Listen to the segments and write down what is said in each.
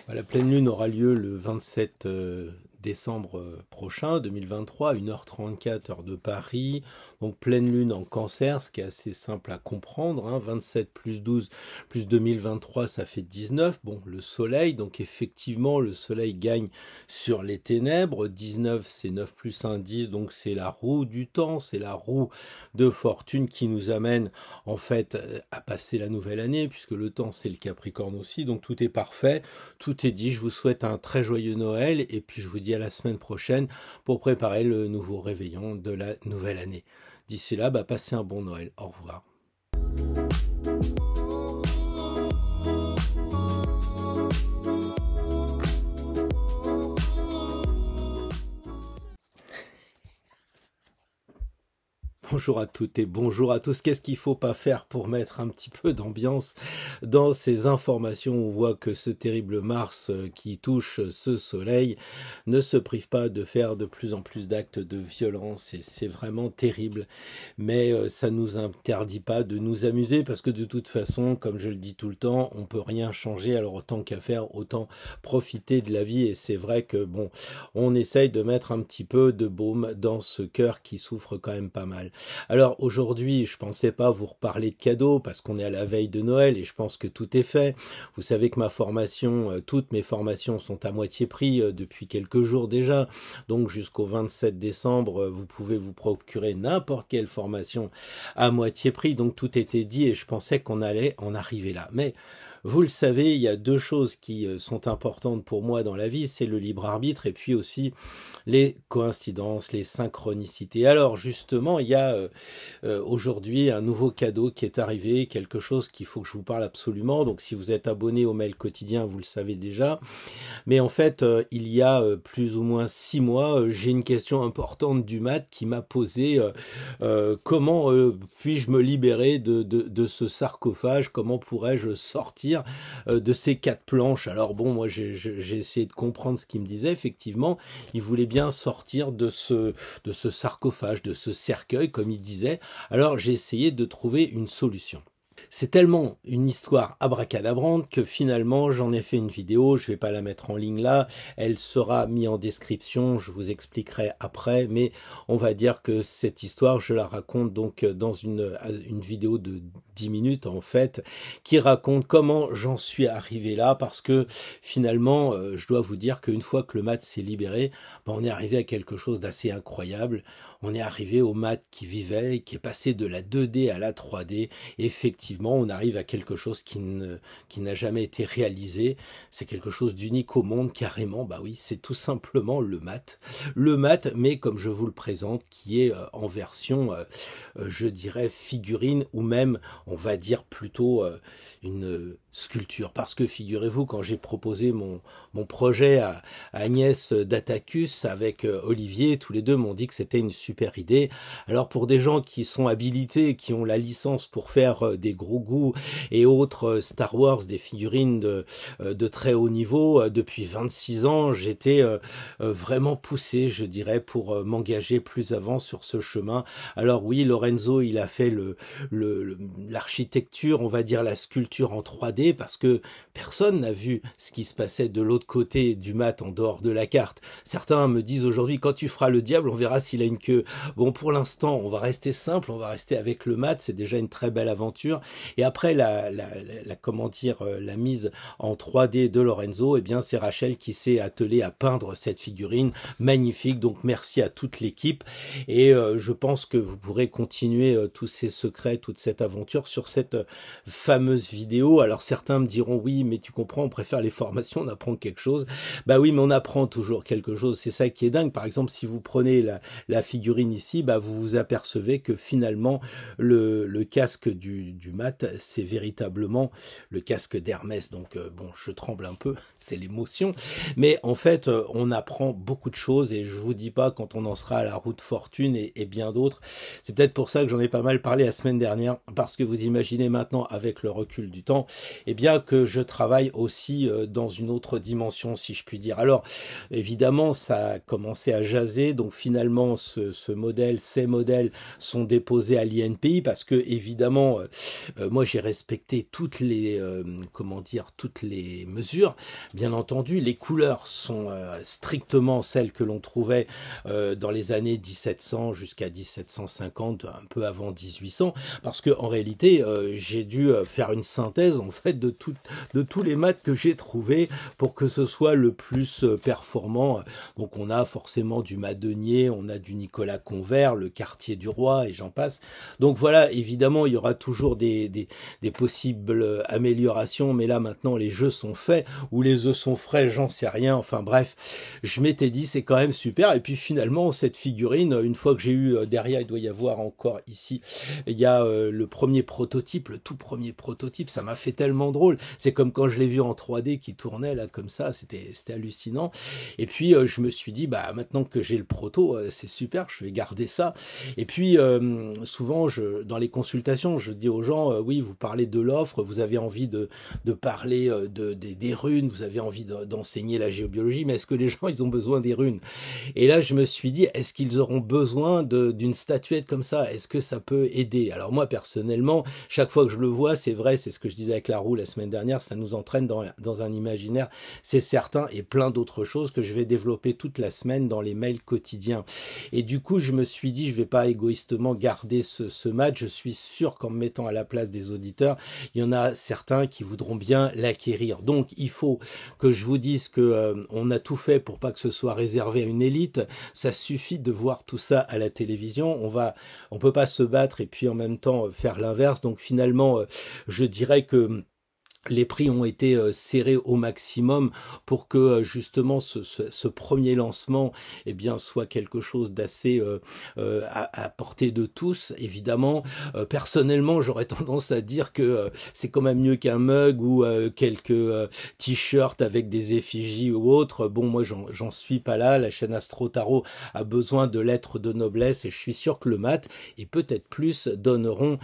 La pleine lune aura lieu le 27 décembre prochain, 2023, 1h34 heure de Paris. Donc pleine lune en Cancer, ce qui est assez simple à comprendre. 27 plus 12 plus 2023, ça fait 19. Bon, le soleil, donc effectivement, le soleil gagne sur les ténèbres. 19, c'est 9 plus 1, 10. Donc c'est la roue du temps, c'est la roue de fortune qui nous amène en fait à passer la nouvelle année, puisque le temps, c'est le Capricorne aussi. Donc tout est parfait. Tout est dit, je vous souhaite un très joyeux Noël et puis je vous dis à la semaine prochaine pour préparer le nouveau réveillon de la nouvelle année. D'ici là, passez un bon Noël. Au revoir. Bonjour à toutes et bonjour à tous. Qu'est-ce qu'il faut pas faire pour mettre un petit peu d'ambiance dans ces informations? On voit que ce terrible Mars qui touche ce soleil ne se prive pas de faire de plus en plus d'actes de violence et c'est vraiment terrible. Mais ça nous interdit pas de nous amuser parce que de toute façon, comme je le dis tout le temps, on peut rien changer. Alors autant qu'à faire, autant profiter de la vie. Et c'est vrai que bon, on essaye de mettre un petit peu de baume dans ce cœur qui souffre quand même pas mal. Alors aujourd'hui, je pensais pas vous reparler de cadeaux parce qu'on est à la veille de Noël et je pense que tout est fait. Vous savez que ma formation, toutes mes formations sont à moitié prix depuis quelques jours déjà. Donc jusqu'au 27 décembre, vous pouvez vous procurer n'importe quelle formation à moitié prix. Donc tout était dit et je pensais qu'on allait en arriver là. Mais vous le savez, il y a deux choses qui sont importantes pour moi dans la vie, c'est le libre arbitre et puis aussi les coïncidences, les synchronicités. Alors justement, il y a aujourd'hui un nouveau cadeau qui est arrivé, quelque chose qu'il faut que je vous parle absolument. Donc si vous êtes abonné au mail quotidien, vous le savez déjà. Mais en fait, il y a plus ou moins 6 mois, j'ai une question importante du mat qui m'a posé comment puis-je me libérer de ce sarcophage? Comment pourrais-je sortir de ces 4 planches? Alors bon, moi j'ai essayé de comprendre ce qu'il me disait. Effectivement, il voulait bien sortir de ce sarcophage, de ce cercueil, comme il disait. Alors j'ai essayé de trouver une solution. C'est tellement une histoire abracadabrante que finalement j'en ai fait une vidéo, je vais pas la mettre en ligne là, elle sera mise en description, je vous expliquerai après, mais on va dire que cette histoire, je la raconte donc dans une vidéo de 10 minutes en fait, qui raconte comment j'en suis arrivé là, parce que finalement, je dois vous dire qu'une fois que le mat s'est libéré, on est arrivé à quelque chose d'assez incroyable, on est arrivé au mat qui vivait, qui est passé de la 2D à la 3D, effectivement, on arrive à quelque chose qui n'a jamais été réalisé. C'est quelque chose d'unique au monde, carrément. Bah oui, c'est tout simplement le mat. Le mat, mais comme je vous le présente, qui est en version, je dirais, figurine, ou même, on va dire plutôt une sculpture. Parce que figurez-vous, quand j'ai proposé mon projet à Agnès Datacus avec Olivier, tous les deux m'ont dit que c'était une super idée. Alors pour des gens qui sont habilités, qui ont la licence pour faire des gros goûts et autres Star Wars, des figurines de très haut niveau, depuis 26 ans, j'étais vraiment poussé, je dirais, pour m'engager plus avant sur ce chemin. Alors oui, Lorenzo, il a fait l'architecture, on va dire la sculpture en 3D, parce que personne n'a vu ce qui se passait de l'autre côté du mat en dehors de la carte. Certains me disent aujourd'hui, quand tu feras le diable, on verra s'il a une queue. Bon, pour l'instant, on va rester simple, on va rester avec le mat, c'est déjà une très belle aventure. Et après comment dire, la mise en 3D de Lorenzo, eh bien c'est Rachel qui s'est attelée à peindre cette figurine magnifique. Donc merci à toute l'équipe et je pense que vous pourrez continuer tous ces secrets, toute cette aventure sur cette fameuse vidéo. Alors certains me diront oui, mais tu comprends, on préfère les formations, on apprend quelque chose. Bah oui, mais on apprend toujours quelque chose. C'est ça qui est dingue. Par exemple, si vous prenez la figurine ici, vous vous apercevez que finalement le casque du mat, c'est véritablement le casque d'Hermès. Donc bon, je tremble un peu, c'est l'émotion. Mais en fait, on apprend beaucoup de choses et je vous dis pas quand on en sera à la roue de fortune et bien d'autres. C'est peut-être pour ça que j'en ai pas mal parlé la semaine dernière, parce que vous vous imaginez maintenant, avec le recul du temps, eh bien que je travaille aussi dans une autre dimension, si je puis dire. Alors, évidemment, ça a commencé à jaser, donc finalement, ces modèles sont déposés à l'INPI parce que, évidemment, moi j'ai respecté toutes les mesures. Bien entendu, les couleurs sont strictement celles que l'on trouvait dans les années 1700 jusqu'à 1750, un peu avant 1800, parce que en réalité, j'ai dû faire une synthèse en fait de tous les maths que j'ai trouvés pour que ce soit le plus performant. Donc on a forcément du Madenier, on a du Nicolas Convert, le Quartier du Roi et j'en passe. Donc voilà, évidemment, il y aura toujours des possibles améliorations, mais là maintenant les jeux sont faits, ou les œufs sont frais, j'en sais rien, enfin bref, je m'étais dit c'est quand même super, et puis finalement cette figurine, une fois que j'ai eu derrière, il doit y avoir encore ici, il y a le premier prototype, le tout premier prototype, ça m'a fait tellement drôle, c'est comme quand je l'ai vu en 3D qui tournait là comme ça, c'était hallucinant, et puis je me suis dit, bah maintenant que j'ai le proto, c'est super, je vais garder ça, et puis souvent dans les consultations, je dis aux gens, oui, vous parlez de l'offre, vous avez envie de parler des runes, vous avez envie d'enseigner la géobiologie, mais est-ce que les gens, ils ont besoin des runes? Et là, je me suis dit, est-ce qu'ils auront besoin d'une statuette comme ça? Est-ce que ça peut aider? Alors moi, personnellement, chaque fois que je le vois, c'est vrai, c'est ce que je disais avec la roue la semaine dernière, ça nous entraîne dans un imaginaire, c'est certain, et plein d'autres choses que je vais développer toute la semaine dans les mails quotidiens. Et du coup, je me suis dit, je vais pas égoïstement garder ce match, je suis sûr qu'en me mettant à la place des auditeurs, il y en a certains qui voudront bien l'acquérir. Donc, il faut que je vous dise que on a tout fait pour pas que ce soit réservé à une élite. Ça suffit de voir tout ça à la télévision. On peut pas se battre et puis en même temps faire l'inverse. Donc, finalement, je dirais que les prix ont été serrés au maximum pour que justement ce premier lancement eh bien soit quelque chose d'assez à portée de tous. Évidemment, personnellement, j'aurais tendance à dire que c'est quand même mieux qu'un mug ou quelques t-shirts avec des effigies ou autres. Bon, moi, j'en suis pas là. La chaîne Astro Tarot a besoin de lettres de noblesse et je suis sûr que le mat et peut-être plus donneront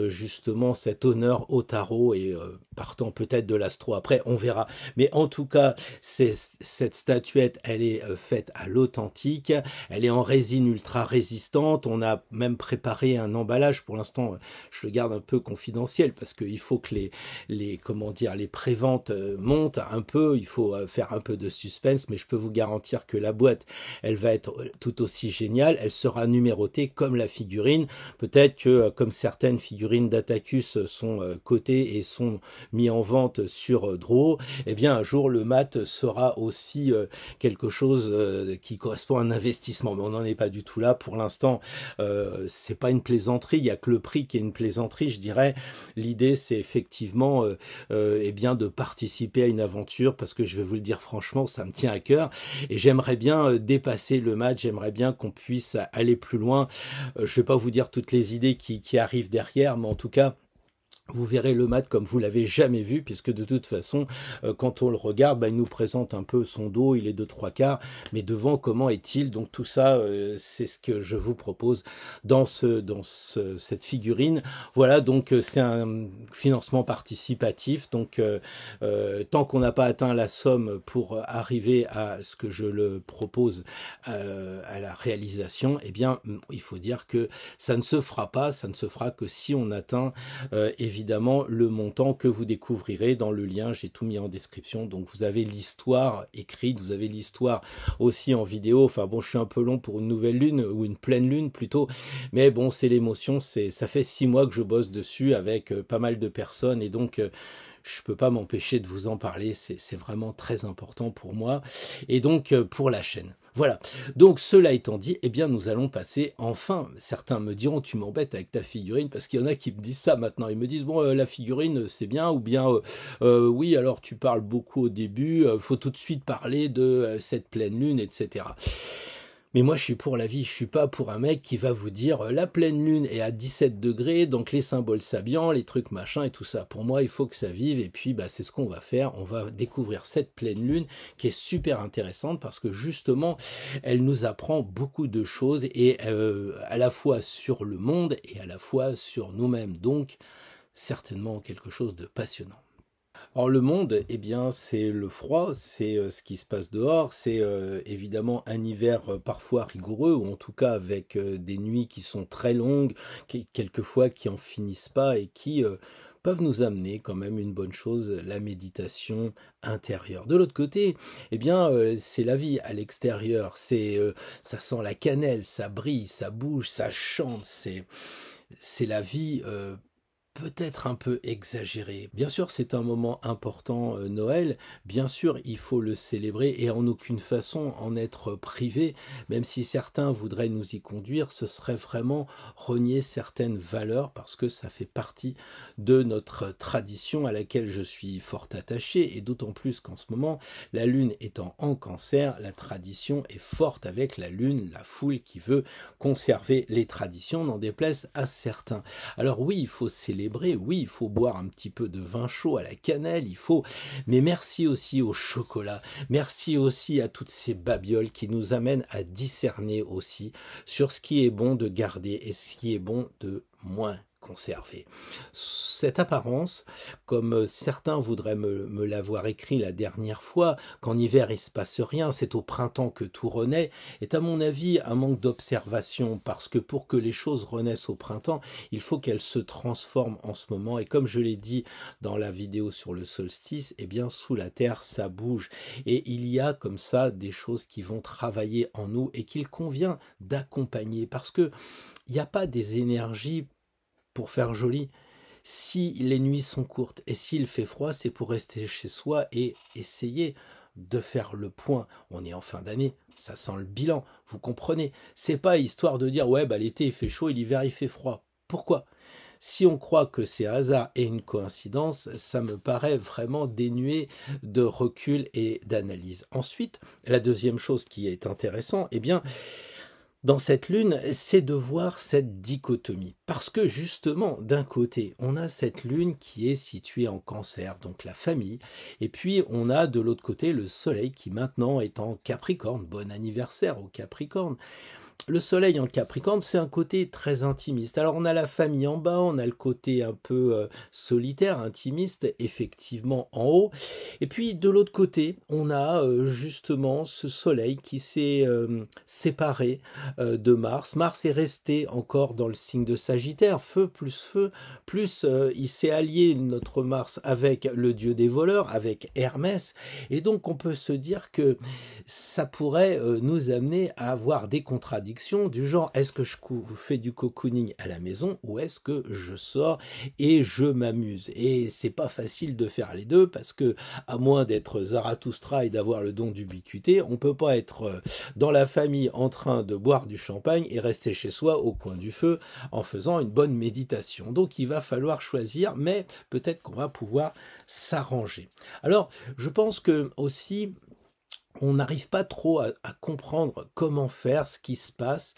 justement cet honneur au tarot et partant peut-être de l'astro après, on verra. Mais en tout cas, cette statuette, elle est faite à l'authentique, elle est en résine ultra résistante, on a même préparé un emballage, pour l'instant, je le garde un peu confidentiel, parce qu'il faut que les préventes montent un peu, il faut faire un peu de suspense, mais je peux vous garantir que la boîte, elle va être tout aussi géniale, elle sera numérotée comme la figurine, peut-être que comme certaines figurines d'Attacus sont cotées et sont mis en vente sur Draw, eh bien un jour le mat sera aussi quelque chose qui correspond à un investissement, mais on n'en est pas du tout là pour l'instant. C'est pas une plaisanterie, il y a que le prix qui est une plaisanterie, je dirais. L'idée c'est effectivement eh bien de participer à une aventure, parce que je vais vous le dire franchement, ça me tient à cœur et j'aimerais bien dépasser le mat, j'aimerais bien qu'on puisse aller plus loin. Je vais pas vous dire toutes les idées qui arrivent derrière, mais en tout cas vous verrez le mat comme vous l'avez jamais vu, puisque de toute façon, quand on le regarde, il nous présente un peu son dos, il est de 3/4, mais devant, comment est-il? Donc tout ça, c'est ce que je vous propose dans cette figurine. Voilà, donc c'est un financement participatif, donc tant qu'on n'a pas atteint la somme pour arriver à ce que je le propose à la réalisation, eh bien, il faut dire que ça ne se fera pas, ça ne se fera que si on atteint évidemment le montant que vous découvrirez dans le lien, j'ai tout mis en description, donc vous avez l'histoire écrite, vous avez l'histoire aussi en vidéo, enfin bon, je suis un peu long pour une nouvelle lune, ou une pleine lune plutôt, mais bon, c'est l'émotion, ça fait 6 mois que je bosse dessus avec pas mal de personnes, et donc je peux pas m'empêcher de vous en parler, c'est vraiment très important pour moi, et donc pour la chaîne. Voilà, donc cela étant dit, eh bien nous allons passer enfin, certains me diront tu m'embêtes avec ta figurine, parce qu'il y en a qui me disent ça maintenant, ils me disent bon la figurine c'est bien, ou bien oui alors tu parles beaucoup au début, faut tout de suite parler de cette pleine lune, etc. Mais moi, je suis pour la vie, je suis pas pour un mec qui va vous dire la pleine lune est à 17 degrés, donc les symboles sabiens, les trucs machin et tout ça. Pour moi, il faut que ça vive et puis bah, c'est ce qu'on va faire. On va découvrir cette pleine lune qui est super intéressante parce que justement, elle nous apprend beaucoup de choses et à la fois sur le monde et à la fois sur nous-mêmes. Donc, certainement quelque chose de passionnant. Or le monde, eh bien, c'est le froid, c'est ce qui se passe dehors, c'est évidemment un hiver parfois rigoureux, ou en tout cas avec des nuits qui sont très longues, quelquefois qui en finissent pas et qui peuvent nous amener quand même une bonne chose, la méditation intérieure. De l'autre côté, eh bien, c'est la vie à l'extérieur, ça sent la cannelle, ça brille, ça bouge, ça chante, c'est la vie. Peut-être un peu exagéré. Bien sûr, c'est un moment important, Noël. Bien sûr, il faut le célébrer et en aucune façon en être privé, même si certains voudraient nous y conduire, ce serait vraiment renier certaines valeurs parce que ça fait partie de notre tradition à laquelle je suis fort attaché et d'autant plus qu'en ce moment, la Lune étant en Cancer, la tradition est forte avec la Lune, la foule qui veut conserver les traditions, n'en déplaise à certains. Alors oui, il faut célébrer, oui, il faut boire un petit peu de vin chaud à la cannelle, mais merci aussi au chocolat, merci aussi à toutes ces babioles qui nous amènent à discerner aussi sur ce qui est bon de garder et ce qui est bon de moins conserver. Cette apparence, comme certains voudraient me l'avoir écrit la dernière fois, qu'en hiver il se passe rien, c'est au printemps que tout renaît, est à mon avis un manque d'observation, parce que pour que les choses renaissent au printemps, il faut qu'elles se transforment en ce moment, et comme je l'ai dit dans la vidéo sur le solstice, eh bien sous la terre ça bouge, et il y a comme ça des choses qui vont travailler en nous, et qu'il convient d'accompagner, parce que il n'y a pas des énergies pour faire joli. Si les nuits sont courtes et s'il fait froid, c'est pour rester chez soi et essayer de faire le point. On est en fin d'année, ça sent le bilan, vous comprenez. C'est pas histoire de dire ouais bah l'été il fait chaud et l'hiver il fait froid. Pourquoi ? Si on croit que c'est un hasard et une coïncidence, ça me paraît vraiment dénué de recul et d'analyse. Ensuite, la deuxième chose qui est intéressante, eh bien, dans cette lune, c'est de voir cette dichotomie. Parce que justement, d'un côté, on a cette lune qui est située en Cancer, donc la famille, et puis on a de l'autre côté le soleil qui maintenant est en Capricorne. Bon anniversaire au Capricorne. Le soleil en Capricorne, c'est un côté très intimiste. Alors on a la famille en bas, on a le côté un peu solitaire, intimiste, effectivement en haut. Et puis de l'autre côté, on a justement ce soleil qui s'est séparé de Mars. Mars est resté encore dans le signe de Sagittaire, feu, plus il s'est allié, notre Mars, avec le dieu des voleurs, avec Hermès. Et donc on peut se dire que ça pourrait nous amener à avoir des contradictions du genre est-ce que je fais du cocooning à la maison ou est-ce que je sors et je m'amuse, et c'est pas facile de faire les deux parce que à moins d'être Zarathustra et d'avoir le don d'ubiquité, on peut pas être dans la famille en train de boire du champagne et rester chez soi au coin du feu en faisant une bonne méditation. Donc il va falloir choisir, mais peut-être qu'on va pouvoir s'arranger. Alors je pense que aussi on n'arrive pas trop à comprendre comment faire, ce qui se passe.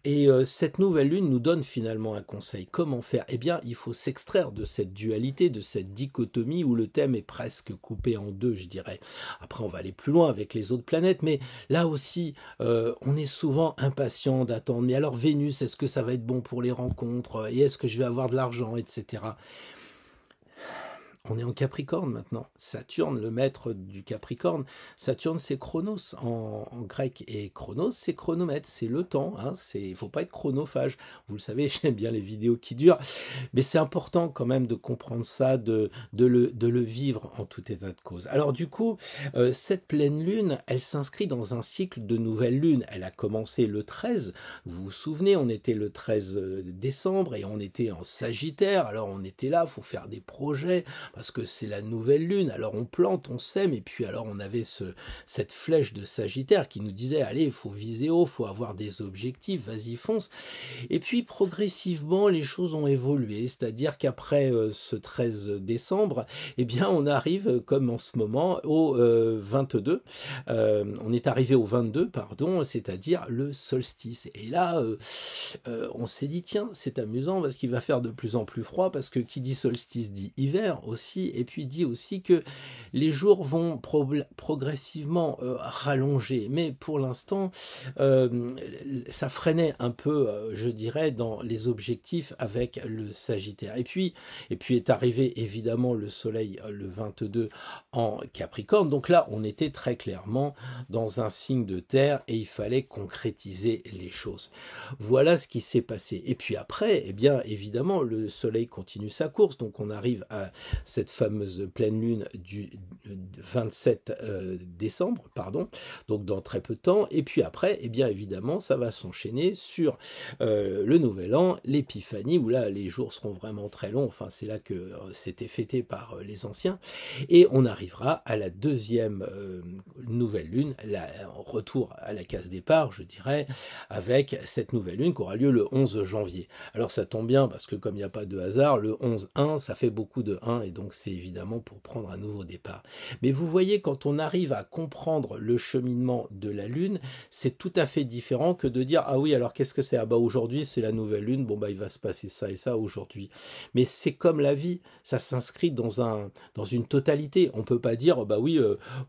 Et cette nouvelle lune nous donne finalement un conseil. Comment faire ? Eh bien, il faut s'extraire de cette dualité, de cette dichotomie où le thème est presque coupé en deux, je dirais. Après, on va aller plus loin avec les autres planètes, mais là aussi, on est souvent impatient d'attendre. Mais alors, Vénus, est-ce que ça va être bon pour les rencontres ? Et est-ce que je vais avoir de l'argent, etc. On est en Capricorne maintenant. Saturne, le maître du Capricorne. Saturne, c'est Chronos en grec. Et Chronos, c'est chronomètre, c'est le temps. Il ne faut pas être chronophage. Vous le savez, j'aime bien les vidéos qui durent. Mais c'est important quand même de comprendre ça, de le vivre en tout état de cause. Alors du coup, cette pleine lune, elle s'inscrit dans un cycle de nouvelle lune. Elle a commencé le 13. Vous vous souvenez, on était le 13 décembre et on était en Sagittaire. Alors on était là, il faut faire des projets. parce que c'est la nouvelle lune, alors on plante, on sème, et puis alors on avait cette flèche de Sagittaire qui nous disait, allez, il faut viser haut, il faut avoir des objectifs, vas-y fonce. Et puis progressivement, les choses ont évolué, c'est-à-dire qu'après ce 13 décembre, eh bien on arrive, comme en ce moment, au 22, on est arrivé au 22, pardon, c'est-à-dire le solstice. Et là, on s'est dit, tiens, c'est amusant parce qu'il va faire de plus en plus froid, parce que qui dit solstice dit hiver aussi, et puis dit aussi que les jours vont progressivement rallonger. Mais pour l'instant, ça freinait un peu, je dirais, dans les objectifs avec le Sagittaire. Et puis est arrivé évidemment le Soleil le 22 en Capricorne. Donc là, on était très clairement dans un signe de terre et il fallait concrétiser les choses. Voilà ce qui s'est passé. Et puis après, eh bien évidemment, le Soleil continue sa course. Donc on arrive à cette fameuse pleine lune du 27 décembre, pardon, donc dans très peu de temps. Et puis après, eh bien évidemment, ça va s'enchaîner sur le Nouvel An, l'Épiphanie, où là, les jours seront vraiment très longs. Enfin, c'est là que c'était fêté par les anciens. Et on arrivera à la deuxième nouvelle lune, retour à la case départ, je dirais, avec cette nouvelle lune qui aura lieu le 11 janvier. Alors ça tombe bien, parce que comme il n'y a pas de hasard, le 11-1, ça fait beaucoup de 1, et donc c'est évidemment pour prendre un nouveau départ. Mais vous voyez, quand on arrive à comprendre le cheminement de la lune, c'est tout à fait différent que de dire, ah oui, alors qu'est-ce que c'est? Ah bah aujourd'hui c'est la nouvelle lune, bon bah il va se passer ça et ça aujourd'hui. Mais c'est comme la vie, ça s'inscrit dans une totalité. On peut pas dire, bah oui,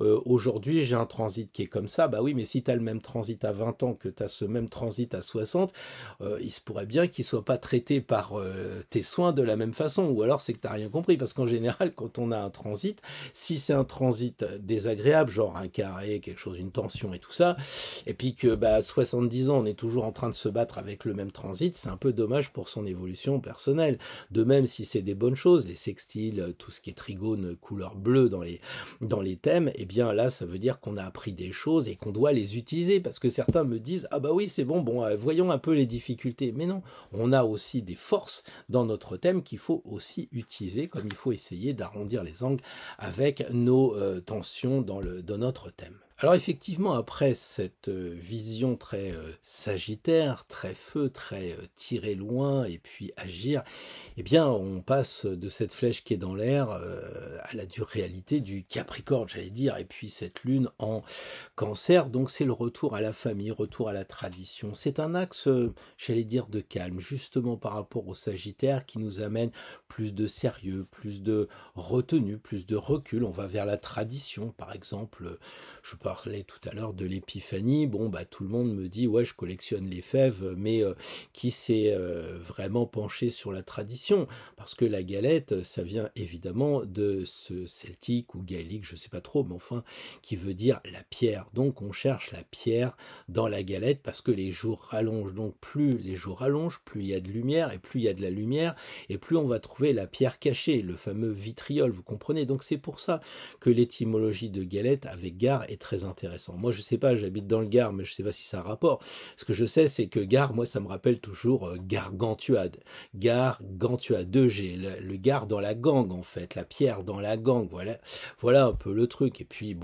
aujourd'hui j'ai un transit qui est comme ça, bah oui, mais si tu as le même transit à 20 ans que tu as ce même transit à 60, il se pourrait bien qu'il soit pas traité par tes soins de la même façon, ou alors c'est que tu n'as rien compris, parce qu'en général, quand on a un transit, si c'est un transit désagréable, genre un carré, quelque chose, une tension et tout ça, et puis que à 70 ans, on est toujours en train de se battre avec le même transit, c'est un peu dommage pour son évolution personnelle. De même, si c'est des bonnes choses, les sextiles, tout ce qui est trigone couleur bleue dans les thèmes, eh bien là, ça veut dire qu'on a appris des choses et qu'on doit les utiliser, parce que certains me disent, ah bah oui, c'est bon, voyons un peu les difficultés. Mais non, on a aussi des forces dans notre thème qu'il faut aussi utiliser, comme il faut essayer d'arrondir les angles avec nos tensions dans notre thème. Alors effectivement, après cette vision très sagittaire, très feu, très tirer loin et puis agir, eh bien on passe de cette flèche qui est dans l'air à la dure réalité du Capricorne, j'allais dire, et puis cette lune en Cancer, donc c'est le retour à la famille, retour à la tradition. C'est un axe, j'allais dire, de calme, justement par rapport au Sagittaire qui nous amène plus de sérieux, plus de retenue, plus de recul. On va vers la tradition, par exemple, je parlais tout à l'heure de l'épiphanie, tout le monde me dit, ouais, je collectionne les fèves, mais qui s'est vraiment penché sur la tradition? Parce que la galette, ça vient évidemment de ce celtique ou gaélique, je sais pas trop, mais enfin, qui veut dire la pierre. Donc on cherche la pierre dans la galette parce que les jours rallongent. Donc plus les jours rallongent, plus il y a de lumière, et plus il y a de la lumière, et plus on va trouver la pierre cachée, le fameux vitriol, vous comprenez? Donc c'est pour ça que l'étymologie de galette avec gare est très intéressant. Moi je sais pas, j'habite dans le Gard, mais je sais pas si ça a un rapport. Ce que je sais, c'est que Gare, moi ça me rappelle toujours Gargantua. Gargantua, 2G, le Gard dans la gangue en fait, la pierre dans la gangue, voilà un peu le truc. Et puis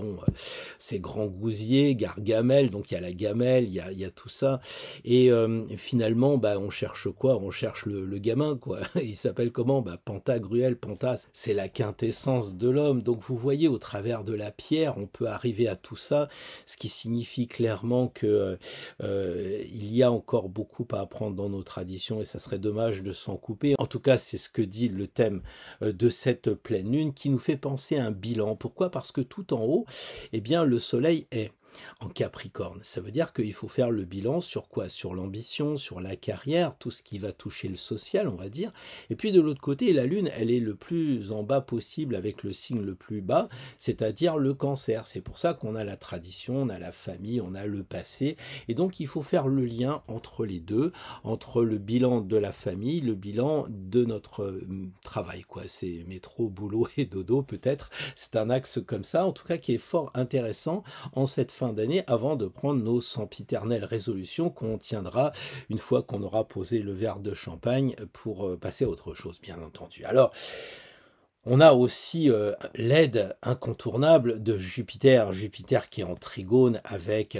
c'est Grand Gousier, Gargamel, donc il y a la gamelle, il y a tout ça. Et finalement, on cherche quoi? On cherche le gamin, quoi. Il s'appelle comment? Pantagruel, Panta, c'est la quintessence de l'homme. Donc vous voyez, au travers de la pierre, on peut arriver à tout ça, ce qui signifie clairement que il y a encore beaucoup à apprendre dans nos traditions et ça serait dommage de s'en couper. En tout cas, c'est ce que dit le thème de cette pleine lune qui nous fait penser à un bilan. Pourquoi? Parce que tout en haut, eh bien, le soleil est en Capricorne. Ça veut dire qu'il faut faire le bilan sur quoi? Sur l'ambition, sur la carrière, tout ce qui va toucher le social, on va dire. Et puis de l'autre côté, la Lune, elle est le plus en bas possible avec le signe le plus bas, c'est-à-dire le Cancer. C'est pour ça qu'on a la tradition, on a la famille, on a le passé. Et donc il faut faire le lien entre les deux, entre le bilan de la famille, le bilan de notre travail, quoi. C'est métro, boulot et dodo peut-être. C'est un axe comme ça, en tout cas qui est fort intéressant en cette fin d'année avant de prendre nos sempiternelles résolutions qu'on tiendra une fois qu'on aura posé le verre de champagne pour passer à autre chose, bien entendu. Alors, On a aussi l'aide incontournable de Jupiter, Jupiter qui est en trigone avec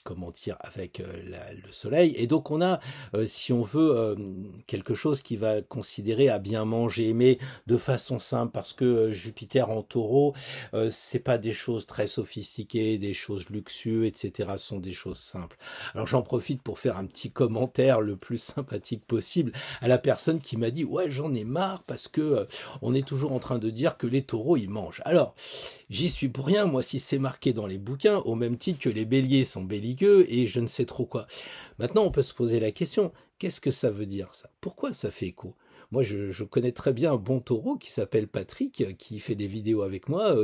comment dire, avec le Soleil. Et donc on a, si on veut, quelque chose qui va considérer à bien manger, mais de façon simple, parce que Jupiter en Taureau, c'est pas des choses très sophistiquées, des choses luxueuses, etc. Ce sont des choses simples. Alors j'en profite pour faire un petit commentaire le plus sympathique possible à la personne qui m'a dit ouais j'en ai marre parce que on est toujours en train de dire que les taureaux, ils mangent. Alors, j'y suis pour rien, moi, si c'est marqué dans les bouquins, au même titre que les béliers sont belliqueux et je ne sais trop quoi. Maintenant, on peut se poser la question, qu'est-ce que ça veut dire, ça? Pourquoi ça fait écho? Moi, je connais très bien un bon taureau qui s'appelle Patrick, qui fait des vidéos avec moi,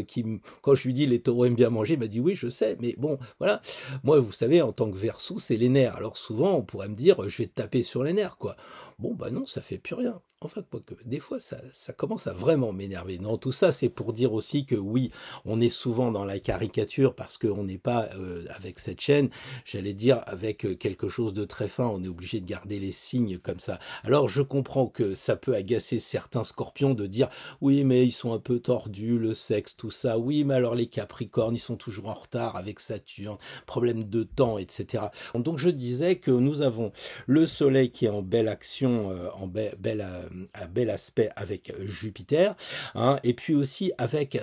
quand je lui dis les taureaux aiment bien manger, il m'a dit oui, je sais, mais bon, voilà. Moi, vous savez, en tant que Verseau, c'est les nerfs. Alors souvent, on pourrait me dire, je vais te taper sur les nerfs, quoi. Bon, bah non, ça fait plus rien. Enfin, quoique, des fois, ça commence à vraiment m'énerver. Non, tout ça, c'est pour dire aussi que oui, on est souvent dans la caricature parce qu'on n'est pas avec cette chaîne, j'allais dire, avec quelque chose de très fin. On est obligé de garder les signes comme ça. Alors, je comprends que ça peut agacer certains scorpions de dire oui, mais ils sont un peu tordus, le sexe, tout ça. Oui, mais alors les capricornes, ils sont toujours en retard avec Saturne, problème de temps, etc. Donc, je disais que nous avons le Soleil qui est en belle action, à bel aspect avec Jupiter, hein, et puis aussi avec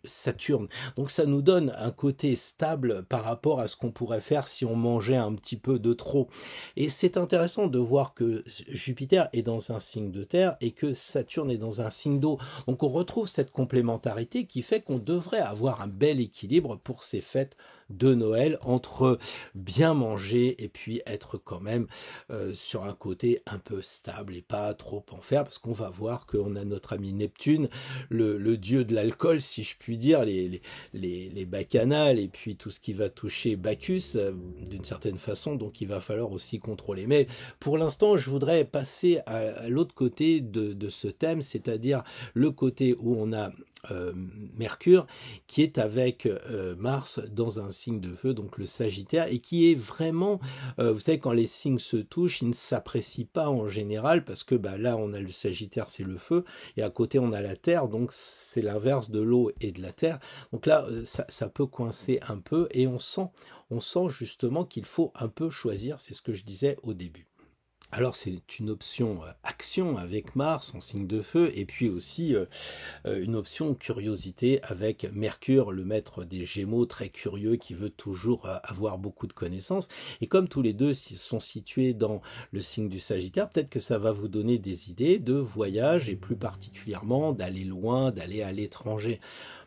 Saturne. Donc ça nous donne un côté stable par rapport à ce qu'on pourrait faire si on mangeait un petit peu de trop. Et c'est intéressant de voir que Jupiter est dans un signe de terre et que Saturne est dans un signe d'eau. Donc on retrouve cette complémentarité qui fait qu'on devrait avoir un bel équilibre pour ces fêtes de Noël entre bien manger et puis être quand même sur un côté un peu stable et pas trop en faire, parce qu'on va voir qu'on a notre ami Neptune, le dieu de l'alcool, si je puis dire, les bacchanales et puis tout ce qui va toucher Bacchus d'une certaine façon, donc il va falloir aussi contrôler. Mais pour l'instant, je voudrais passer à l'autre côté de ce thème, c'est-à-dire le côté où on a Mercure qui est avec Mars dans un signe de feu, donc le Sagittaire, et qui est vraiment, vous savez, quand les signes se touchent, ils ne s'apprécient pas en général, parce que bah, là on a le Sagittaire, c'est le feu, et à côté on a la terre, donc c'est l'inverse de l'eau et de la terre. Donc là ça peut coincer un peu, et on sent justement qu'il faut un peu choisir, c'est ce que je disais au début. Alors c'est une option action avec Mars en signe de feu, et puis aussi une option curiosité avec Mercure, le maître des Gémeaux, très curieux, qui veut toujours avoir beaucoup de connaissances. Et comme tous les deux sont situés dans le signe du Sagittaire, peut-être que ça va vous donner des idées de voyage, et plus particulièrement d'aller loin, d'aller à l'étranger.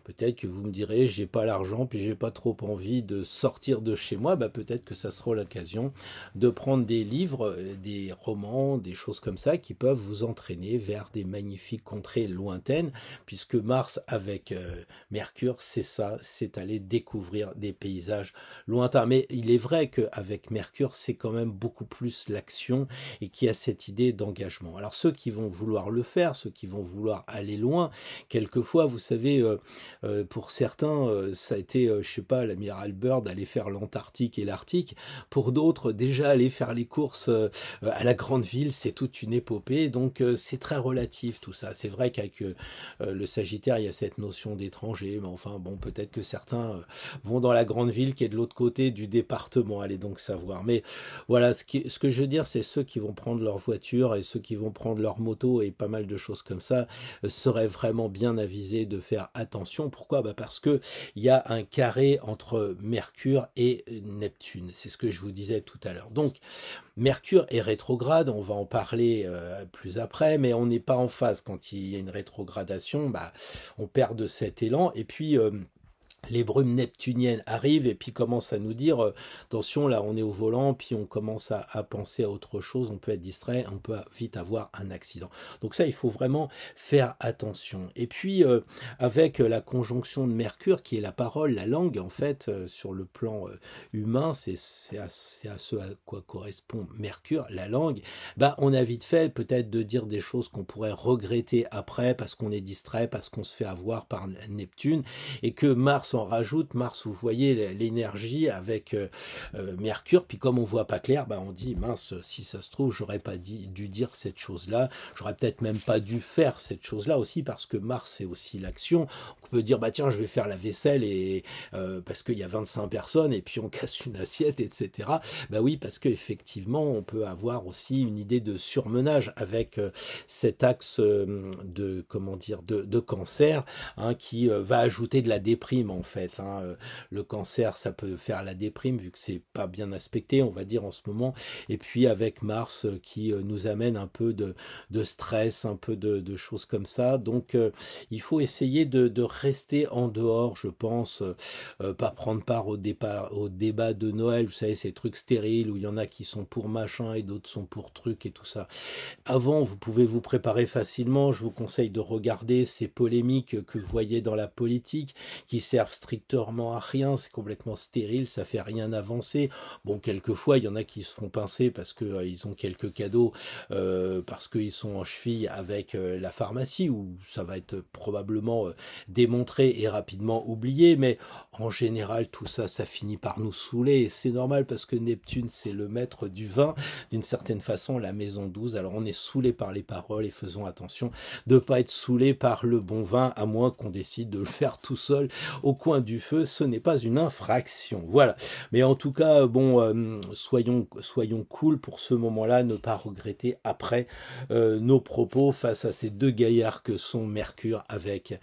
Peut-être que vous me direz, j'ai pas l'argent, puis j'ai pas trop envie de sortir de chez moi. Bah, peut-être que ça sera l'occasion de prendre des livres, des romans, des choses comme ça qui peuvent vous entraîner vers des magnifiques contrées lointaines, puisque Mars avec Mercure, c'est ça, c'est aller découvrir des paysages lointains. Mais il est vrai qu'avec Mercure, c'est quand même beaucoup plus l'action et qu'il y a cette idée d'engagement. Alors ceux qui vont vouloir le faire, ceux qui vont vouloir aller loin, quelquefois, vous savez, pour certains, ça a été, je sais pas, l'amiral Byrd aller faire l'Antarctique et l'Arctique. Pour d'autres, déjà aller faire les courses à la grande ville, c'est toute une épopée. Donc c'est très relatif tout ça. C'est vrai qu'avec le Sagittaire, il y a cette notion d'étranger, mais enfin bon, peut-être que certains vont dans la grande ville qui est de l'autre côté du département. Allez donc savoir. Mais voilà, ce que je veux dire, c'est ceux qui vont prendre leur voiture et ceux qui vont prendre leur moto et pas mal de choses comme ça seraient vraiment bien avisés de faire attention. Pourquoi? Bah parce que il y a un carré entre Mercure et Neptune. C'est ce que je vous disais tout à l'heure. Donc, Mercure est rétrograde, on va en parler plus après, mais on n'est pas en phase. Quand il y a une rétrogradation, bah, on perd de cet élan. Et puis, les brumes neptuniennes arrivent et puis commencent à nous dire attention, là on est au volant, puis on commence à penser à autre chose, on peut être distrait, on peut vite avoir un accident. Donc ça, il faut vraiment faire attention. Et puis avec la conjonction de Mercure qui est la parole, la langue, en fait, sur le plan humain, c'est à ce à quoi correspond Mercure, la langue, bah on a vite fait peut-être de dire des choses qu'on pourrait regretter après parce qu'on est distrait, parce qu'on se fait avoir par Neptune, et que Mars Mars en rajoute. Mars, vous voyez l'énergie avec Mercure, puis comme on voit pas clair, on dit mince, si ça se trouve, j'aurais pas dû dire cette chose-là, j'aurais peut-être même pas dû faire cette chose-là aussi, parce que Mars c'est aussi l'action. On peut dire tiens, je vais faire la vaisselle et parce qu'il y a 25 personnes et puis on casse une assiette, etc. Oui, parce que effectivement, on peut avoir aussi une idée de surmenage avec cet axe de cancer, qui va ajouter de la déprime en fait. Le cancer, ça peut faire la déprime vu que c'est pas bien aspecté, on va dire en ce moment. Et puis avec Mars qui nous amène un peu de stress, un peu de choses comme ça. Donc il faut essayer de rester en dehors, je pense, pas prendre part au débat de Noël, vous savez, ces trucs stériles où il y en a qui sont pour machin et d'autres sont pour truc et tout ça. Avant, vous pouvez vous préparer facilement. Je vous conseille de regarder ces polémiques que vous voyez dans la politique qui servent strictement à rien. C'est complètement stérile, ça fait rien avancer. Bon, quelquefois, il y en a qui se font pincer parce que ils ont quelques cadeaux, parce qu'ils sont en cheville avec la pharmacie, où ça va être probablement démontré et rapidement oublié. Mais en général, tout ça, ça finit par nous saouler. Et c'est normal parce que Neptune, c'est le maître du vin, d'une certaine façon, la maison 12. Alors on est saoulé par les paroles et faisons attention de ne pas être saoulé par le bon vin, à moins qu'on décide de le faire tout seul au coin du feu. Ce n'est pas une infraction. Voilà. Mais en tout cas, soyons cool pour ce moment-là, ne pas regretter après nos propos face à ces deux gaillards que sont Mercure avec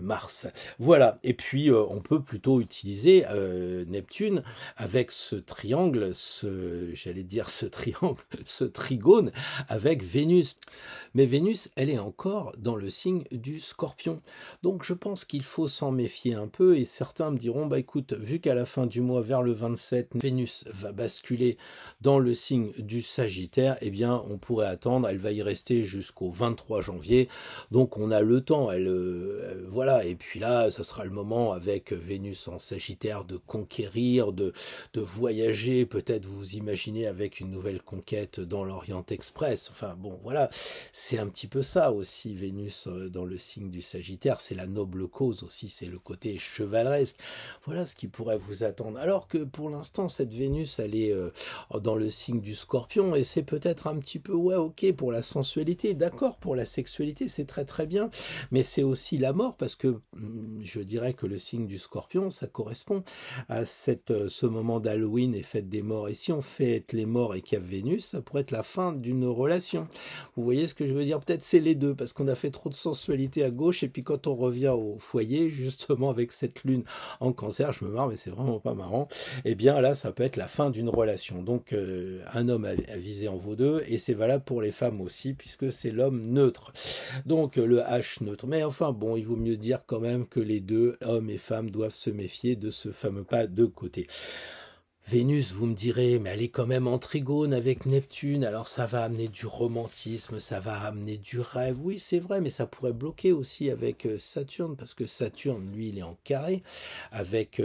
Mars. Voilà. Et puis on peut plutôt utiliser Neptune avec ce triangle, ce trigone avec Vénus. Mais Vénus, elle est encore dans le signe du Scorpion. Donc je pense qu'il faut s'en méfier un peu, et certains me diront, écoute, vu qu'à la fin du mois, vers le 27, Vénus va basculer dans le signe du Sagittaire, on pourrait attendre, elle va y rester jusqu'au 23 janvier, donc on a le temps, voilà, et puis là, ça sera le moment avec Vénus en Sagittaire de conquérir, de voyager, peut-être vous imaginez avec une nouvelle conquête dans l'Orient Express, enfin bon, voilà, c'est un petit peu ça aussi, Vénus dans le signe du Sagittaire, c'est la noble cause aussi, c'est le côté chevaleresque, voilà ce qui pourrait vous attendre, alors que pour l'instant, cette Vénus, elle est dans le signe du Scorpion, et c'est peut-être un petit peu, ok, pour la sensualité, d'accord, pour la sexualité, c'est très très bien, mais c'est aussi la mort, parce que je dirais que le signe du Scorpion, ça correspond à ce moment d'Halloween et fête des morts, et si on fête les morts et qu'il y a Vénus, ça pourrait être la fin d'une relation. Vous voyez ce que je veux dire? Peut-être c'est les deux, parce qu'on a fait trop de sensualité à gauche, et puis quand on revient au foyer, justement avec cette lune en Cancer, je me marre, mais c'est vraiment pas marrant, là, ça peut être la fin d'une relation. Donc, un homme a visé en vaut deux, et c'est valable pour les femmes aussi, puisque c'est l'homme neutre. Donc, le H neutre. Mais enfin, bon, il vaut mieux dire quand même que les deux, hommes et femmes, doivent se méfier de ce fameux pas de côté. Vénus, vous me direz, mais elle est quand même en trigone avec Neptune, alors ça va amener du romantisme, ça va amener du rêve, oui c'est vrai, mais ça pourrait bloquer aussi avec Saturne, parce que Saturne, lui, il est en carré avec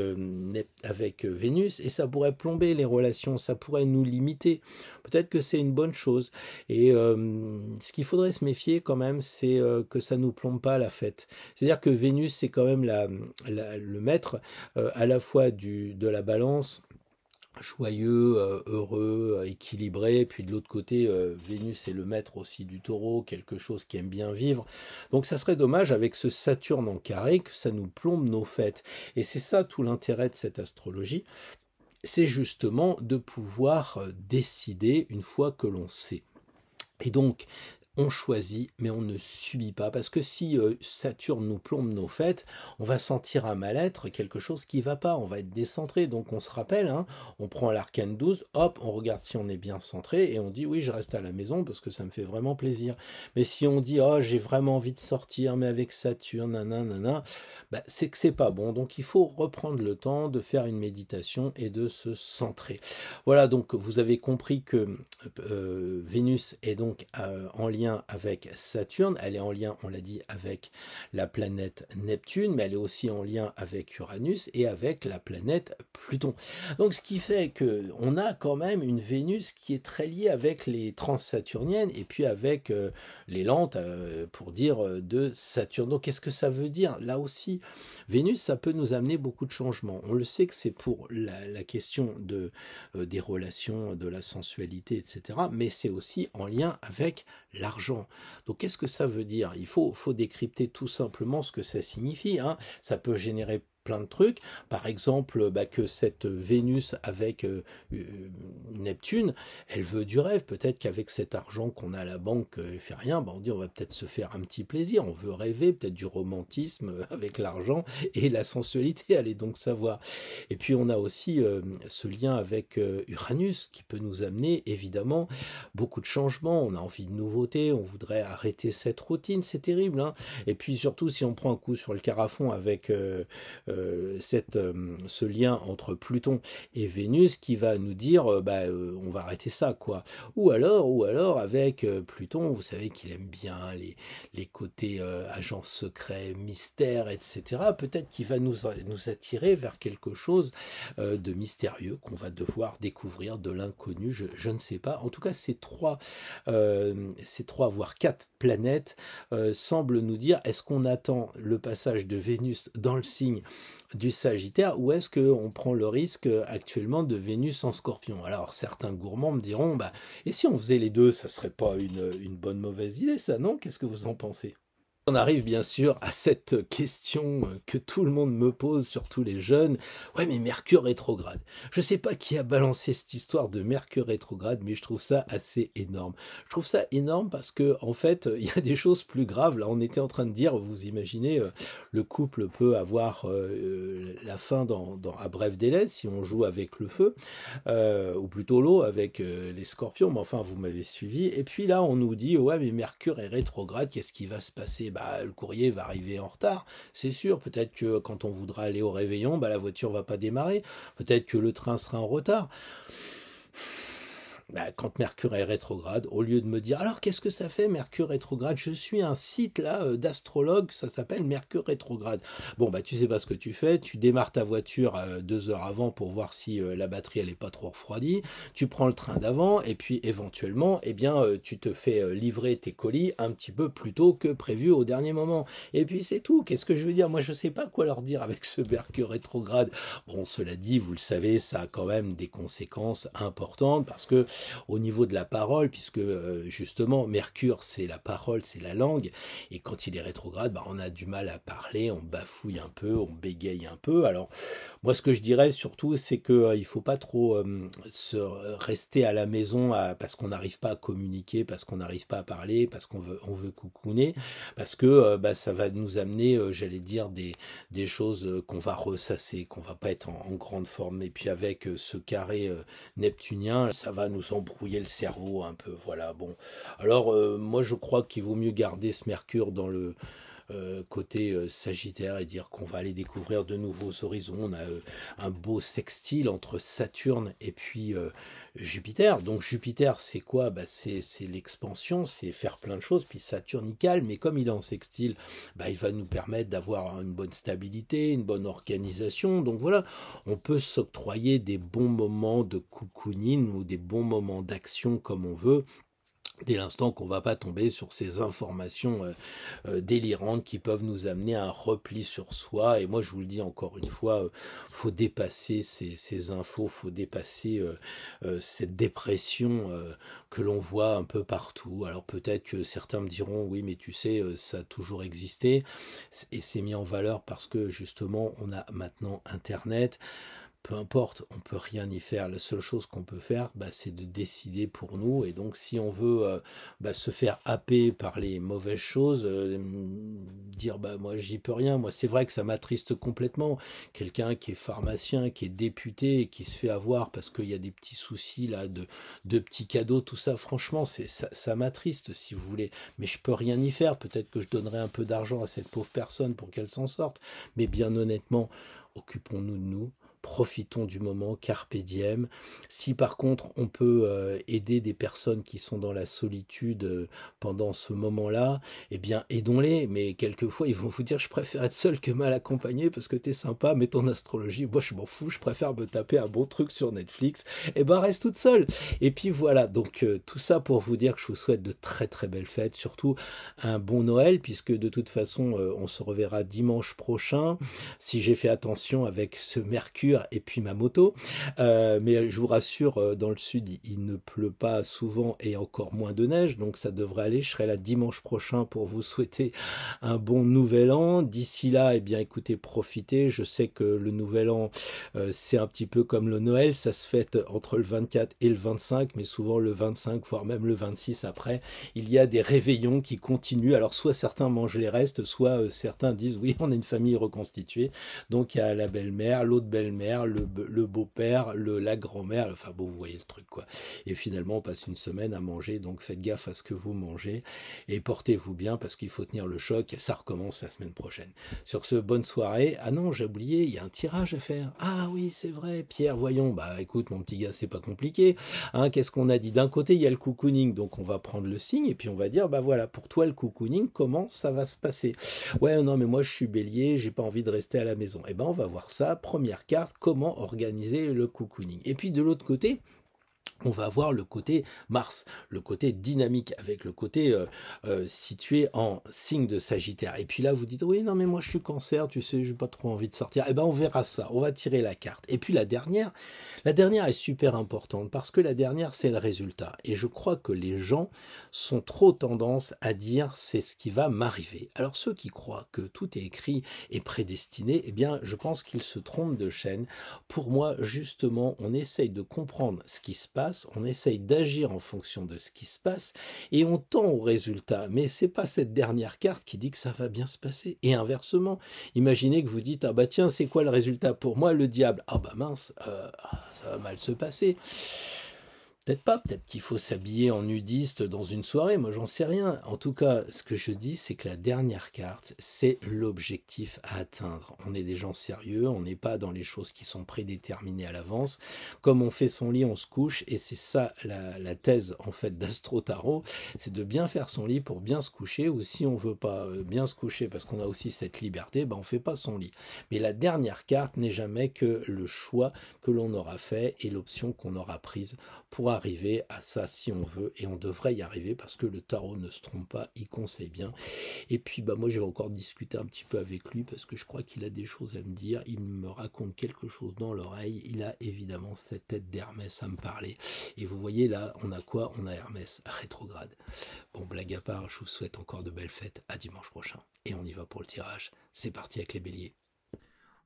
Vénus, et ça pourrait plomber les relations, ça pourrait nous limiter. Peut-être que c'est une bonne chose, et ce qu'il faudrait se méfier quand même, c'est que ça nous plombe pas la fête. C'est-à-dire que Vénus, c'est quand même le maître à la fois de la balance, joyeux, heureux, équilibré, puis de l'autre côté, Vénus est le maître aussi du Taureau, quelque chose qui aime bien vivre. Donc ça serait dommage avec ce Saturne en carré que ça nous plombe nos fêtes. Et c'est ça tout l'intérêt de cette astrologie, c'est justement de pouvoir décider une fois que l'on sait. Et donc, on choisit, mais on ne subit pas. Parce que si Saturne nous plombe nos fêtes, on va sentir un mal-être, quelque chose qui ne va pas, on va être décentré. Donc on se rappelle, on prend l'arcane 12, hop, on regarde si on est bien centré, et on dit oui, je reste à la maison parce que ça me fait vraiment plaisir. Mais si on dit, oh, j'ai vraiment envie de sortir, mais avec Saturne, nanana, c'est que c'est pas bon. Donc il faut reprendre le temps de faire une méditation et de se centrer. Voilà, donc vous avez compris que Vénus est donc en lien lien avec Saturne, elle est en lien, on l'a dit, avec la planète Neptune, mais elle est aussi en lien avec Uranus et avec la planète Pluton. Donc ce qui fait que on a quand même une Vénus qui est très liée avec les transsaturniennes et puis avec les lentes, pour dire, de Saturne. Donc qu'est-ce que ça veut dire? Là aussi, Vénus, ça peut nous amener beaucoup de changements. On le sait que c'est pour la question des relations, de la sensualité, etc. Mais c'est aussi en lien avec l'argent. Donc qu'est-ce que ça veut dire? Il faut décrypter tout simplement ce que ça signifie, hein. Ça peut générer plein de trucs. Par exemple, que cette Vénus avec Neptune, elle veut du rêve. Peut-être qu'avec cet argent qu'on a à la banque, il fait rien, on dit on va peut-être se faire un petit plaisir, on veut rêver, peut-être du romantisme avec l'argent et la sensualité, allez donc savoir. Et puis on a aussi ce lien avec Uranus qui peut nous amener évidemment beaucoup de changements, on a envie de nouveautés, on voudrait arrêter cette routine, c'est terrible, hein. Et puis surtout si on prend un coup sur le carafon avec ce lien entre Pluton et Vénus qui va nous dire on va arrêter ça, quoi. Ou alors avec Pluton, vous savez qu'il aime bien les côtés agents secrets, mystères, etc. Peut-être qu'il va nous attirer vers quelque chose de mystérieux qu'on va devoir découvrir, de l'inconnu, je ne sais pas. En tout cas, ces trois voire quatre planètes semblent nous dire, est-ce qu'on attend le passage de Vénus dans le signe du Sagittaire, ou est-ce qu'on prend le risque actuellement de Vénus en Scorpion? Alors certains gourmands me diront, et si on faisait les deux, ça serait pas une bonne mauvaise idée, ça, non? Qu'est-ce que vous en pensez? On arrive bien sûr à cette question que tout le monde me pose, surtout les jeunes. Ouais, mais Mercure rétrograde. Je sais pas qui a balancé cette histoire de Mercure rétrograde, mais je trouve ça assez énorme. Je trouve ça énorme parce que, en fait, il y a des choses plus graves. Là, on était en train de dire, vous imaginez, le couple peut avoir la fin à bref délai si on joue avec le feu, ou plutôt l'eau avec les scorpions. Mais enfin, vous m'avez suivi. Et puis là, on nous dit, ouais, mais Mercure est rétrograde, qu'est-ce qui va se passer? Le courrier va arriver en retard, c'est sûr. Peut-être que quand on voudra aller au réveillon, la voiture va pas démarrer. Peut-être que le train sera en retard. Quand Mercure est rétrograde, au lieu de me dire alors qu'est-ce que ça fait Mercure rétrograde, je suis un site là d'astrologue, ça s'appelle Mercure rétrograde. Tu sais pas ce que tu fais, tu démarres ta voiture 2 heures avant pour voir si la batterie elle est pas trop refroidie, tu prends le train d'avant et puis éventuellement tu te fais livrer tes colis un petit peu plus tôt que prévu au dernier moment. Et puis c'est tout. Qu'est-ce que je veux dire? Moi je sais pas quoi leur dire avec ce Mercure rétrograde. Bon, cela dit, vous le savez, ça a quand même des conséquences importantes parce que au niveau de la parole, puisque justement Mercure c'est la parole, c'est la langue, et quand il est rétrograde, on a du mal à parler, on bafouille un peu, on bégaye un peu. Alors moi ce que je dirais surtout c'est que il faut pas trop se rester à la maison parce qu'on n'arrive pas à communiquer, parce qu'on n'arrive pas à parler, parce qu'on veut coucouner, parce que ça va nous amener, j'allais dire, des choses qu'on va ressasser, qu'on va pas être en grande forme. Et puis avec ce carré neptunien, ça va nous embrouiller le cerveau un peu. Voilà, bon. Alors, moi, je crois qu'il vaut mieux garder ce Mercure dans le côté Sagittaire et dire qu'on va aller découvrir de nouveaux horizons. On a un beau sextile entre Saturne et puis Jupiter. Donc Jupiter, c'est quoi? C'est l'expansion, c'est faire plein de choses. Puis Saturne, il calme, mais comme il est en sextile, il va nous permettre d'avoir une bonne stabilité, une bonne organisation. Donc voilà, on peut s'octroyer des bons moments de cocooning ou des bons moments d'action comme on veut, dès l'instant qu'on va pas tomber sur ces informations délirantes qui peuvent nous amener à un repli sur soi. Et moi je vous le dis encore une fois, faut dépasser ces infos, faut dépasser cette dépression que l'on voit un peu partout. Alors peut-être que certains me diront oui, mais tu sais, ça a toujours existé, et c'est mis en valeur parce que justement on a maintenant Internet. Peu importe, on peut rien y faire. La seule chose qu'on peut faire, c'est de décider pour nous. Et donc, si on veut se faire happer par les mauvaises choses, dire moi j'y peux rien. Moi, c'est vrai que ça m'attriste complètement. Quelqu'un qui est pharmacien, qui est député, et qui se fait avoir parce qu'il y a des petits soucis là de petits cadeaux, tout ça. Franchement, ça m'attriste, si vous voulez. Mais je peux rien y faire. Peut-être que je donnerai un peu d'argent à cette pauvre personne pour qu'elle s'en sorte. Mais bien honnêtement, occupons-nous de nous. profitons du moment, carpe diem. Si par contre on peut aider des personnes qui sont dans la solitude pendant ce moment-là, eh bien aidons-les, mais quelquefois ils vont vous dire je préfère être seul que mal accompagné parce que t'es sympa, mais ton astrologie, moi je m'en fous, je préfère me taper un bon truc sur Netflix, et ben reste toute seule. Et puis voilà, donc tout ça pour vous dire que je vous souhaite de très très belles fêtes, surtout un bon Noël, puisque de toute façon on se reverra dimanche prochain, si j'ai fait attention avec ce Mercure et puis ma moto, mais je vous rassure, dans le sud il ne pleut pas souvent et encore moins de neige, donc ça devrait aller. Je serai là dimanche prochain pour vous souhaiter un bon nouvel an. D'ici là, eh bien écoutez, profitez. Je sais que le nouvel an c'est un petit peu comme le Noël, ça se fête entre le 24 et le 25, mais souvent le 25 voire même le 26 après, il y a des réveillons qui continuent. Alors soit certains mangent les restes, soit certains disent oui, on est une famille reconstituée, donc il y a la belle-mère, l'autre belle-mère, le beau-père, la grand-mère, enfin bon, vous voyez le truc quoi. Et finalement on passe une semaine à manger, donc faites gaffe à ce que vous mangez et portez-vous bien parce qu'il faut tenir le choc, ça recommence la semaine prochaine. Sur ce, bonne soirée. Ah non, j'ai oublié, il y a un tirage à faire. Ah oui, c'est vrai, Pierre, voyons, bah écoute mon petit gars, c'est pas compliqué, hein, qu'est-ce qu'on a dit? D'un côté il y a le cocooning, donc on va prendre le signe et puis on va dire bah voilà, pour toi le cocooning, comment ça va se passer? Ouais, non mais moi je suis bélier, j'ai pas envie de rester à la maison. Eh ben on va voir ça, première carte, comment organiser le cocooning. Et puis de l'autre côté, on va avoir le côté Mars, le côté dynamique, avec le côté situé en signe de Sagittaire. Et puis là, vous dites, oui, non, mais moi, je suis Cancer, tu sais, j'ai pas trop envie de sortir. Eh ben, on verra ça. On va tirer la carte. Et puis la dernière est super importante parce que la dernière, c'est le résultat. Et je crois que les gens sont trop tendance à dire, c'est ce qui va m'arriver. Alors, ceux qui croient que tout est écrit et prédestiné, eh bien, je pense qu'ils se trompent de chaîne. Pour moi, justement, on essaye de comprendre ce qui se passe, on essaye d'agir en fonction de ce qui se passe et on tend au résultat. Mais c'est pas cette dernière carte qui dit que ça va bien se passer. Et inversement, imaginez que vous dites ah bah tiens, c'est quoi le résultat pour moi? Le diable. Ah bah mince, ça va mal se passer. Peut-être pas, peut-être qu'il faut s'habiller en nudiste dans une soirée, moi j'en sais rien. En tout cas, ce que je dis, c'est que la dernière carte, c'est l'objectif à atteindre. On est des gens sérieux, on n'est pas dans les choses qui sont prédéterminées à l'avance. Comme on fait son lit, on se couche, et c'est ça la thèse en fait d'Astro Tarot, c'est de bien faire son lit pour bien se coucher, ou si on veut pas bien se coucher parce qu'on a aussi cette liberté, ben on fait pas son lit. Mais la dernière carte n'est jamais que le choix que l'on aura fait et l'option qu'on aura prise pour arriver à ça si on veut, et on devrait y arriver parce que le tarot ne se trompe pas, il conseille bien. Et puis bah moi je vais encore discuter un petit peu avec lui parce que je crois qu'il a des choses à me dire, il me raconte quelque chose dans l'oreille, il a évidemment cette tête d'Hermès à me parler, et vous voyez là on a quoi? On a Hermès rétrograde. Bon, blague à part, je vous souhaite encore de belles fêtes, à dimanche prochain et on y va pour le tirage. C'est parti avec les béliers.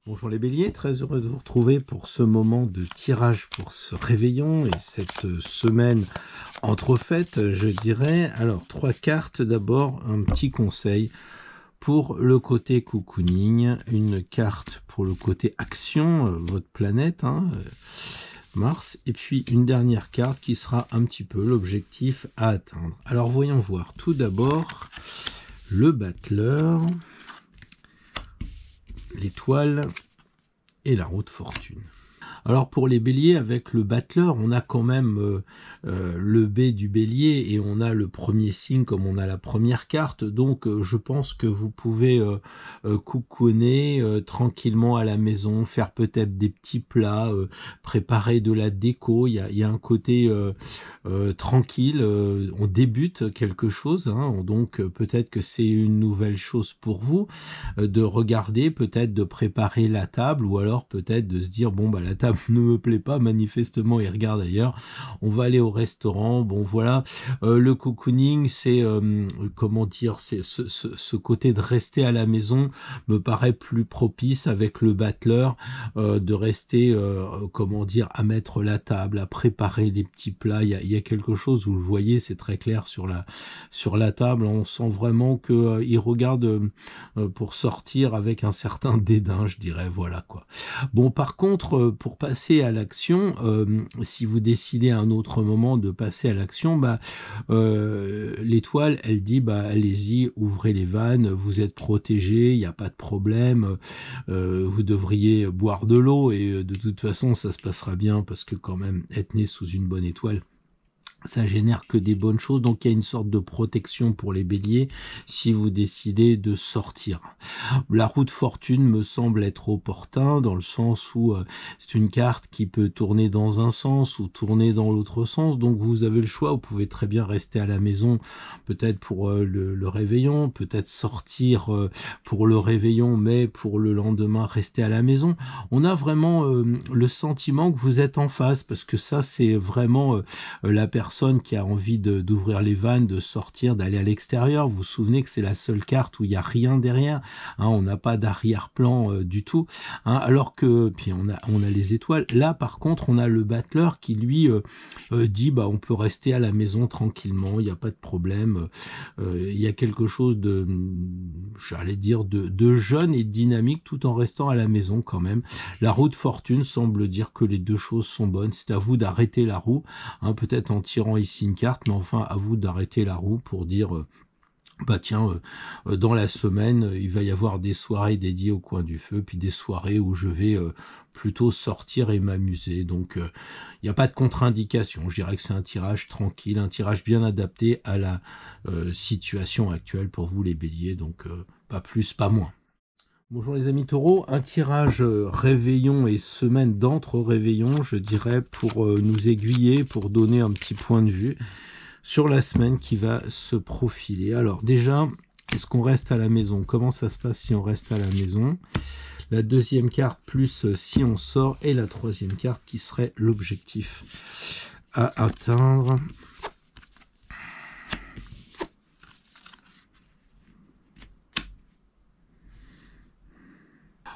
Bonjour les béliers, très heureux de vous retrouver pour ce moment de tirage pour ce réveillon et cette semaine entrefaite, je dirais. Alors, 3 cartes, d'abord un petit conseil pour le côté cocooning, une carte pour le côté action, votre planète, Mars, et puis une dernière carte qui sera un petit peu l'objectif à atteindre. Alors voyons voir, tout d'abord le battleur, l'étoile et la roue de fortune. Alors pour les béliers, avec le battleur, on a quand même le B du bélier et on a le premier signe comme on a la première carte. Donc je pense que vous pouvez cocooner tranquillement à la maison, faire peut-être des petits plats, préparer de la déco. Il y a un côté tranquille, on débute quelque chose, donc peut-être que c'est une nouvelle chose pour vous, de regarder, peut-être de préparer la table, ou alors peut-être de se dire bon bah la table ne me plaît pas manifestement et regarde ailleurs, on va aller au restaurant. Bon voilà, le cocooning, c'est comment dire, c'est ce côté de rester à la maison me paraît plus propice avec le battleur, de rester comment dire, à mettre la table, à préparer des petits plats. Il y a quelque chose, vous le voyez, c'est très clair sur la table, on sent vraiment que il regarde pour sortir avec un certain dédain, je dirais, voilà quoi. Bon, par contre, pour passer à l'action, si vous décidez à un autre moment de passer à l'action, l'étoile, elle dit, allez-y, ouvrez les vannes, vous êtes protégés, il n'y a pas de problème, vous devriez boire de l'eau, et de toute façon, ça se passera bien, parce que quand même, être né sous une bonne étoile, ça génère que des bonnes choses, donc il y a une sorte de protection pour les béliers si vous décidez de sortir. La roue de fortune me semble être opportun dans le sens où c'est une carte qui peut tourner dans un sens ou tourner dans l'autre sens, donc vous avez le choix, vous pouvez très bien rester à la maison peut-être pour le réveillon, peut-être sortir pour le réveillon, mais pour le lendemain rester à la maison. On a vraiment le sentiment que vous êtes en phase, parce que ça c'est vraiment la personne qui a envie d'ouvrir les vannes, de sortir, d'aller à l'extérieur. Vous vous souvenez que c'est la seule carte où il n'y a rien derrière, on n'a pas d'arrière-plan du tout, alors que puis on a les étoiles. Là par contre on a le battleur qui lui dit on peut rester à la maison tranquillement, il n'y a pas de problème, il y a quelque chose de, j'allais dire, de jeune et dynamique tout en restant à la maison quand même. La roue de fortune semble dire que les deux choses sont bonnes, c'est à vous d'arrêter la roue, peut-être en tirant ici une carte, mais enfin à vous d'arrêter la roue pour dire dans la semaine il va y avoir des soirées dédiées au coin du feu, puis des soirées où je vais plutôt sortir et m'amuser, donc il n'y a pas de contre-indication. Je dirais que c'est un tirage tranquille, un tirage bien adapté à la situation actuelle pour vous les béliers, donc pas plus pas moins. Bonjour les amis taureaux, un tirage réveillon et semaine d'entre-réveillon, je dirais, pour nous aiguiller, pour donner un petit point de vue sur la semaine qui va se profiler. Alors déjà, est-ce qu'on reste à la maison? Comment ça se passe si on reste à la maison? La deuxième carte plus si on sort, et la troisième carte qui serait l'objectif à atteindre.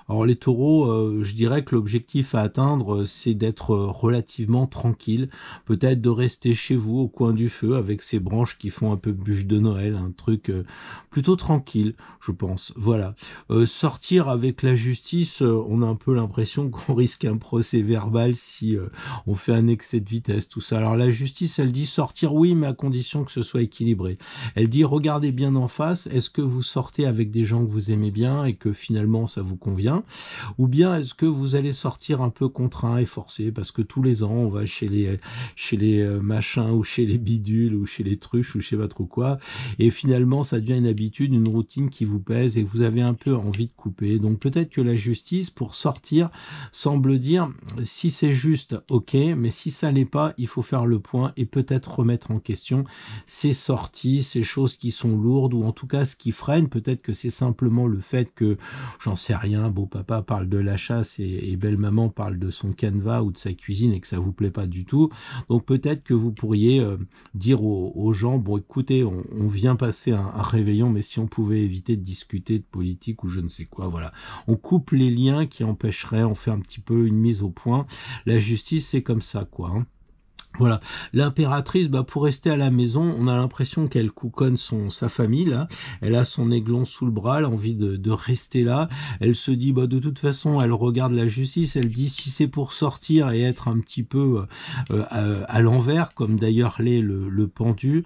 Alors les taureaux, je dirais que l'objectif à atteindre, c'est d'être relativement tranquille, peut-être de rester chez vous au coin du feu avec ces branches qui font un peu bûche de Noël, un truc plutôt tranquille, je pense. Voilà. Sortir avec la justice, on a un peu l'impression qu'on risque un procès verbal si on fait un excès de vitesse, tout ça. Alors la justice, elle dit sortir oui, mais à condition que ce soit équilibré. Elle dit regardez bien en face, est-ce que vous sortez avec des gens que vous aimez bien et que finalement ça vous convient? Ou bien est-ce que vous allez sortir un peu contraint et forcé parce que tous les ans on va chez les machins ou chez les bidules ou chez les truches ou je sais pas trop quoi, et finalement ça devient une habitude, une routine qui vous pèse et vous avez un peu envie de couper. Donc peut-être que la justice pour sortir semble dire si c'est juste ok, mais si ça l'est pas, il faut faire le point et peut-être remettre en question ces sorties, ces choses qui sont lourdes, ou en tout cas ce qui freine. Peut-être que c'est simplement le fait que j'en sais rien, beau papa parle de la chasse et belle maman parle de son canevas ou de sa cuisine et que ça vous plaît pas du tout. Donc peut-être que vous pourriez dire aux gens, bon écoutez, on vient passer un réveillon, mais si on pouvait éviter de discuter de politique ou je ne sais quoi, voilà. On coupe les liens qui empêcheraient, on fait un petit peu une mise au point. La justice, c'est comme ça, quoi. Voilà, l'impératrice, pour rester à la maison, on a l'impression qu'elle couconne sa famille, là. Elle a son aiglon sous le bras, elle a envie de rester là. Elle se dit, de toute façon, elle regarde la justice, elle dit, si c'est pour sortir et être un petit peu à l'envers, comme d'ailleurs l'est le pendu,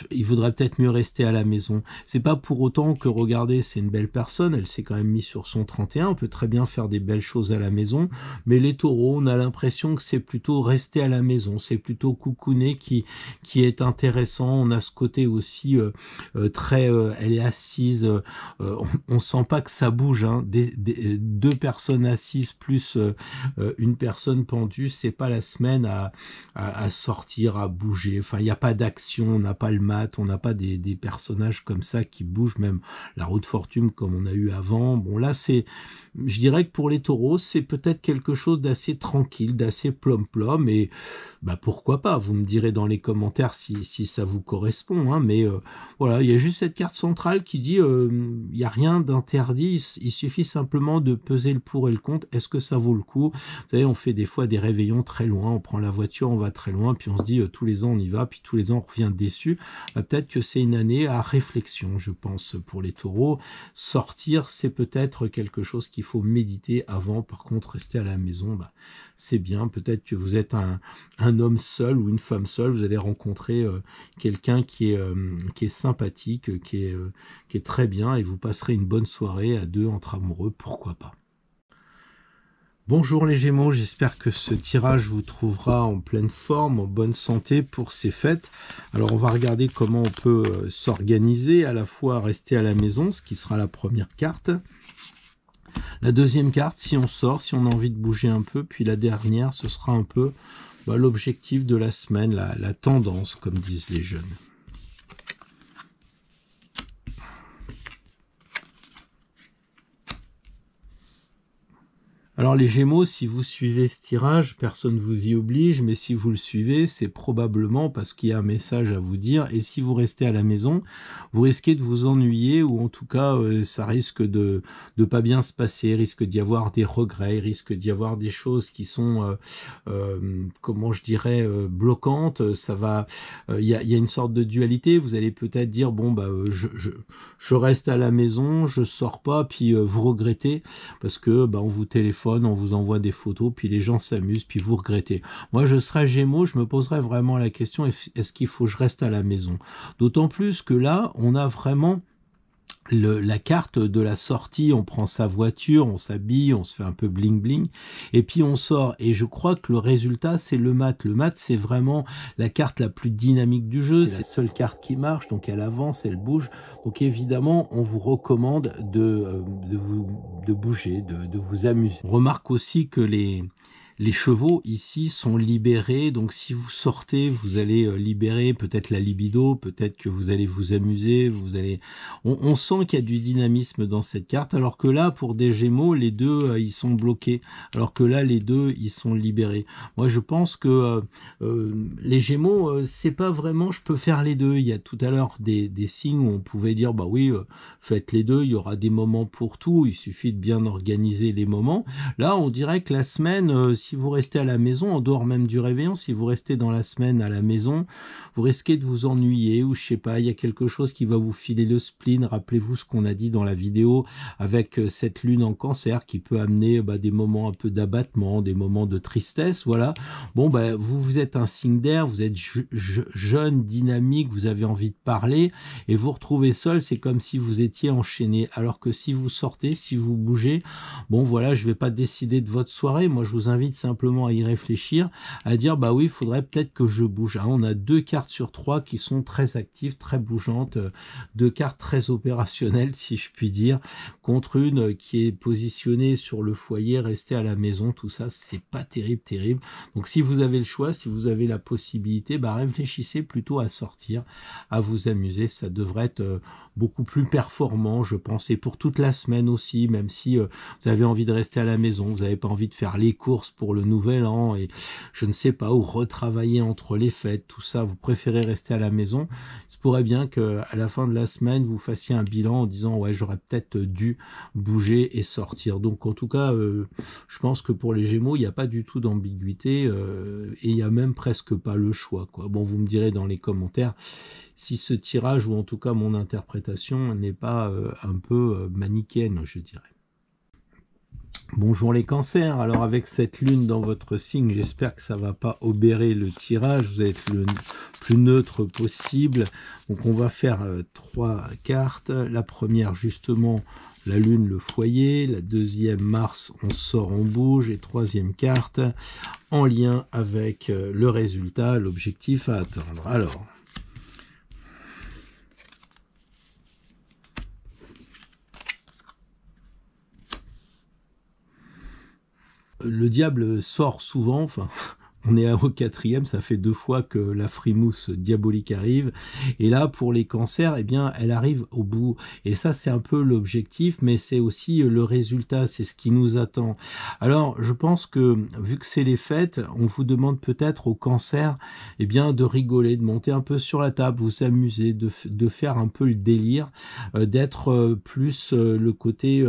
il vaudrait peut-être mieux rester à la maison. C'est pas pour autant que, regardez, c'est une belle personne, elle s'est quand même mise sur son 31, on peut très bien faire des belles choses à la maison, mais les taureaux, on a l'impression que c'est plutôt rester à la maison. C'est plutôt coucouner qui est intéressant. On a ce côté aussi très elle est assise, on sent pas que ça bouge, deux personnes assises plus une personne pendue, c'est pas la semaine à sortir, à bouger. Enfin, il n'y a pas d'action, on n'a pas le mat, on n'a pas des personnages comme ça qui bougent, même la roue de fortune comme on a eu avant. Bon là je dirais que pour les taureaux, c'est peut-être quelque chose d'assez tranquille, d'assez plom-plom, et bah pourquoi pas, vous me direz dans les commentaires si ça vous correspond, hein, mais voilà, il y a juste cette carte centrale qui dit il n'y a rien d'interdit, il suffit simplement de peser le pour et le contre, est-ce que ça vaut le coup? Vous savez, on fait des fois des réveillons très loin, on prend la voiture, on va très loin, puis on se dit tous les ans on y va, puis tous les ans on revient déçu. Bah, peut-être que c'est une année à réflexion, je pense, pour les taureaux. Sortir, c'est peut-être quelque chose qu'il faut méditer avant, par contre rester à la maison, bah, c'est bien, peut-être que vous êtes un homme seul ou une femme seule, vous allez rencontrer quelqu'un qui est sympathique, qui est très bien, et vous passerez une bonne soirée à deux entre amoureux, pourquoi pas. Bonjour les Gémeaux, j'espère que ce tirage vous trouvera en pleine forme, en bonne santé pour ces fêtes. Alors on va regarder comment on peut s'organiser, à la fois rester à la maison, ce qui sera la première carte. La deuxième carte, si on sort, si on a envie de bouger un peu, puis la dernière, ce sera un peu l'objectif de la semaine, la tendance, comme disent les jeunes. Alors les Gémeaux, si vous suivez ce tirage, personne ne vous y oblige, mais si vous le suivez, c'est probablement parce qu'il y a un message à vous dire, et si vous restez à la maison, vous risquez de vous ennuyer, ou en tout cas, ça risque de pas bien se passer, il risque d'y avoir des regrets, il risque d'y avoir des choses qui sont, comment je dirais, bloquantes, ça va, il y a une sorte de dualité, vous allez peut-être dire, bon, bah, je reste à la maison, je sors pas, puis vous regrettez, parce que, bah, on vous téléphone, on vous envoie des photos, puis les gens s'amusent, puis vous regrettez. Moi, je serais Gémeaux, je me poserais vraiment la question, est-ce qu'il faut que je reste à la maison? D'autant plus que là, on a vraiment la carte de la sortie, on prend sa voiture, on s'habille, on se fait un peu bling bling, et puis on sort. Et je crois que le résultat, c'est le mat. Le mat, c'est vraiment la carte la plus dynamique du jeu. C'est la seule carte qui marche, donc elle avance, elle bouge. Donc évidemment, on vous recommande de bouger, de vous amuser. On remarque aussi que les chevaux ici sont libérés, donc si vous sortez, vous allez libérer peut-être la libido, peut-être que vous allez vous amuser, on sent qu'il y a du dynamisme dans cette carte, alors que là, pour des Gémeaux, les deux, ils sont bloqués, alors que là, les deux, ils sont libérés. Moi, je pense que les Gémeaux, c'est pas vraiment, je peux faire les deux. Il y a tout à l'heure des signes où on pouvait dire, bah oui, faites les deux, il y aura des moments pour tout, il suffit de bien organiser les moments. Là, on dirait que la semaine, si vous restez à la maison, en dehors même du réveillon, si vous restez dans la semaine à la maison, vous risquez de vous ennuyer, ou je sais pas, il y a quelque chose qui va vous filer le spleen. Rappelez-vous ce qu'on a dit dans la vidéo avec cette lune en Cancer qui peut amener des moments un peu d'abattement, des moments de tristesse, voilà. Bon, vous êtes un signe d'air, vous êtes jeune, dynamique, vous avez envie de parler, et vous retrouvez seul, c'est comme si vous étiez enchaîné. Alors que si vous sortez, si vous bougez, bon voilà, je vais pas décider de votre soirée, moi je vous invite simplement à y réfléchir, à dire bah oui, il faudrait peut-être que je bouge. Hein, on a 2 cartes sur 3 qui sont très actives, très bougeantes, 2 cartes très opérationnelles si je puis dire, contre une qui est positionnée sur le foyer, restée à la maison, tout ça c'est pas terrible. Donc si vous avez le choix, si vous avez la possibilité, réfléchissez plutôt à sortir, à vous amuser, ça devrait être beaucoup plus performant, je pense, et pour toute la semaine aussi, même si vous avez envie de rester à la maison, vous n'avez pas envie de faire les courses pour le nouvel an, et je ne sais pas, ou retravailler entre les fêtes, tout ça, vous préférez rester à la maison, il se pourrait bien qu'à la fin de la semaine, vous fassiez un bilan en disant, ouais, j'aurais peut-être dû bouger et sortir. Donc en tout cas, je pense que pour les Gémeaux, il n'y a pas du tout d'ambiguïté, et il n'y a même presque pas le choix, quoi. Bon, vous me direz dans les commentaires si ce tirage, ou en tout cas mon interprétation, n'est pas un peu manichéenne, je dirais. Bonjour les cancers, alors avec cette lune dans votre signe, j'espère que ça va pas obérer le tirage, vous êtes le plus neutre possible. Donc on va faire 3 cartes, la première justement la lune, le foyer, la deuxième Mars, on sort, on bouge, et troisième carte en lien avec le résultat, l'objectif à atteindre. Alors, le diable sort souvent, enfin On est au quatrième, ça fait 2 fois que la frimousse diabolique arrive. Et là, pour les cancers, eh bien, elle arrive au bout. Et ça, c'est un peu l'objectif, mais c'est aussi le résultat, c'est ce qui nous attend. Alors, je pense que, vu que c'est les fêtes, on vous demande peut-être au cancer, eh bien, de rigoler, de monter un peu sur la table, vous amuser, de faire un peu le délire, d'être plus le côté,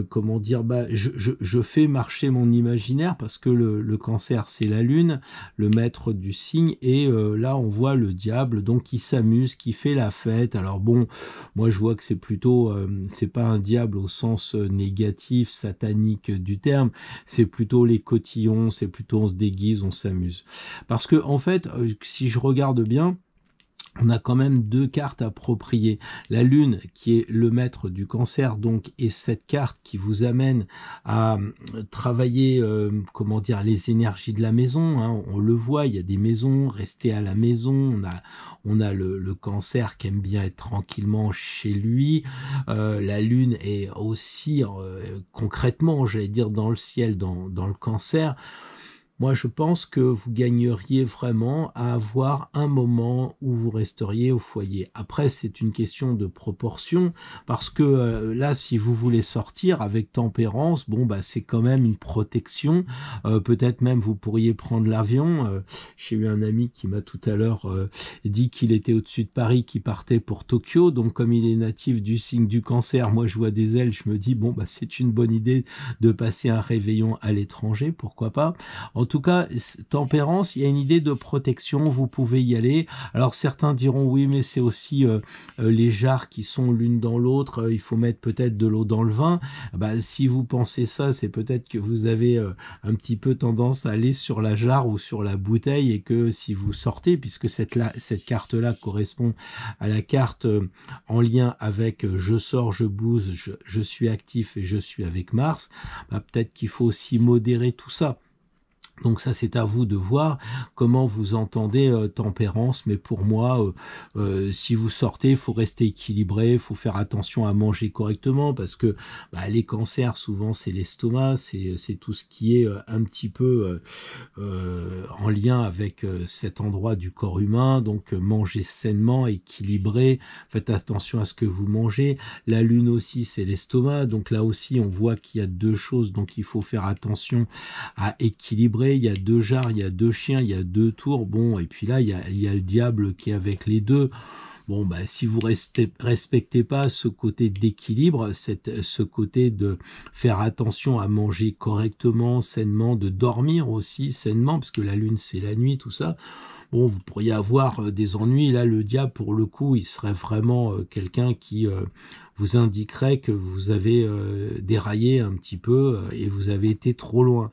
comment dire, je fais marcher mon imaginaire, parce que le cancer, c'est la lune, le maître du signe, et là on voit le diable, donc qui s'amuse, qui fait la fête. Alors bon, moi je vois que c'est plutôt, c'est pas un diable au sens négatif, satanique du terme, c'est plutôt les cotillons, c'est plutôt on se déguise, on s'amuse. Parce que en fait, si je regarde bien, on a quand même 2 cartes appropriées. La lune, qui est le maître du cancer, donc, et cette carte qui vous amène à travailler, comment dire, les énergies de la maison. Hein. On le voit, il y a des maisons, rester à la maison. On a le cancer qui aime bien être tranquillement chez lui. La lune est aussi, concrètement, j'allais dire, dans le ciel, dans le cancer. Moi, je pense que vous gagneriez vraiment à avoir un moment où vous resteriez au foyer. Après, c'est une question de proportion, parce que là, si vous voulez sortir avec tempérance, bon, bah, c'est quand même une protection. Peut-être même vous pourriez prendre l'avion. J'ai eu un ami qui m'a tout à l'heure dit qu'il était au-dessus de Paris, qui partait pour Tokyo. Donc, comme il est natif du signe du cancer, moi, je vois des ailes, je me dis, bon, bah, c'est une bonne idée de passer un réveillon à l'étranger, pourquoi pas. En tout cas, tempérance, il y a une idée de protection, vous pouvez y aller. Alors certains diront oui, mais c'est aussi les jarres qui sont l'une dans l'autre, il faut mettre peut-être de l'eau dans le vin. Bah, si vous pensez ça, c'est peut-être que vous avez un petit peu tendance à aller sur la jarre ou sur la bouteille, et que si vous sortez, puisque cette carte-là correspond à la carte en lien avec je sors, je bouge, je suis actif et je suis avec Mars, bah, peut-être qu'il faut aussi modérer tout ça. Donc ça, c'est à vous de voir comment vous entendez tempérance. Mais pour moi, si vous sortez, il faut rester équilibré, il faut faire attention à manger correctement, parce que bah, les cancers, souvent, c'est l'estomac, c'est tout ce qui est un petit peu en lien avec cet endroit du corps humain. Donc mangez sainement, équilibré, faites attention à ce que vous mangez. La lune aussi, c'est l'estomac. Donc là aussi, on voit qu'il y a 2 choses, donc il faut faire attention à équilibrer. Il y a 2 jarres, il y a 2 chiens, il y a 2 tours. Bon, et puis là, il y a le diable qui est avec les 2. Bon, bah, si vous respectez pas ce côté d'équilibre, ce côté de faire attention à manger correctement, sainement, de dormir aussi sainement, parce que la lune, c'est la nuit, tout ça. Bon, vous pourriez avoir des ennuis. Là, le diable, pour le coup, il serait vraiment quelqu'un qui vous indiquerait que vous avez déraillé un petit peu et vous avez été trop loin.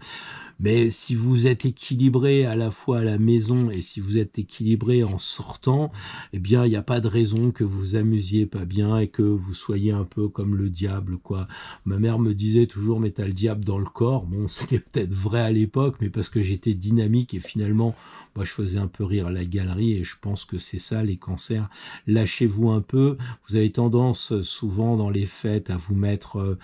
Mais si vous êtes équilibré à la fois à la maison et si vous êtes équilibré en sortant, eh bien, il n'y a pas de raison que vous amusiez pas bien et que vous soyez un peu comme le diable, quoi. Ma mère me disait toujours, mais t'as le diable dans le corps. Bon, c'était peut-être vrai à l'époque, mais parce que j'étais dynamique et finalement, moi, je faisais un peu rire la galerie, et je pense que c'est ça, les cancers. Lâchez-vous un peu. Vous avez tendance, souvent, dans les fêtes, à vous mettre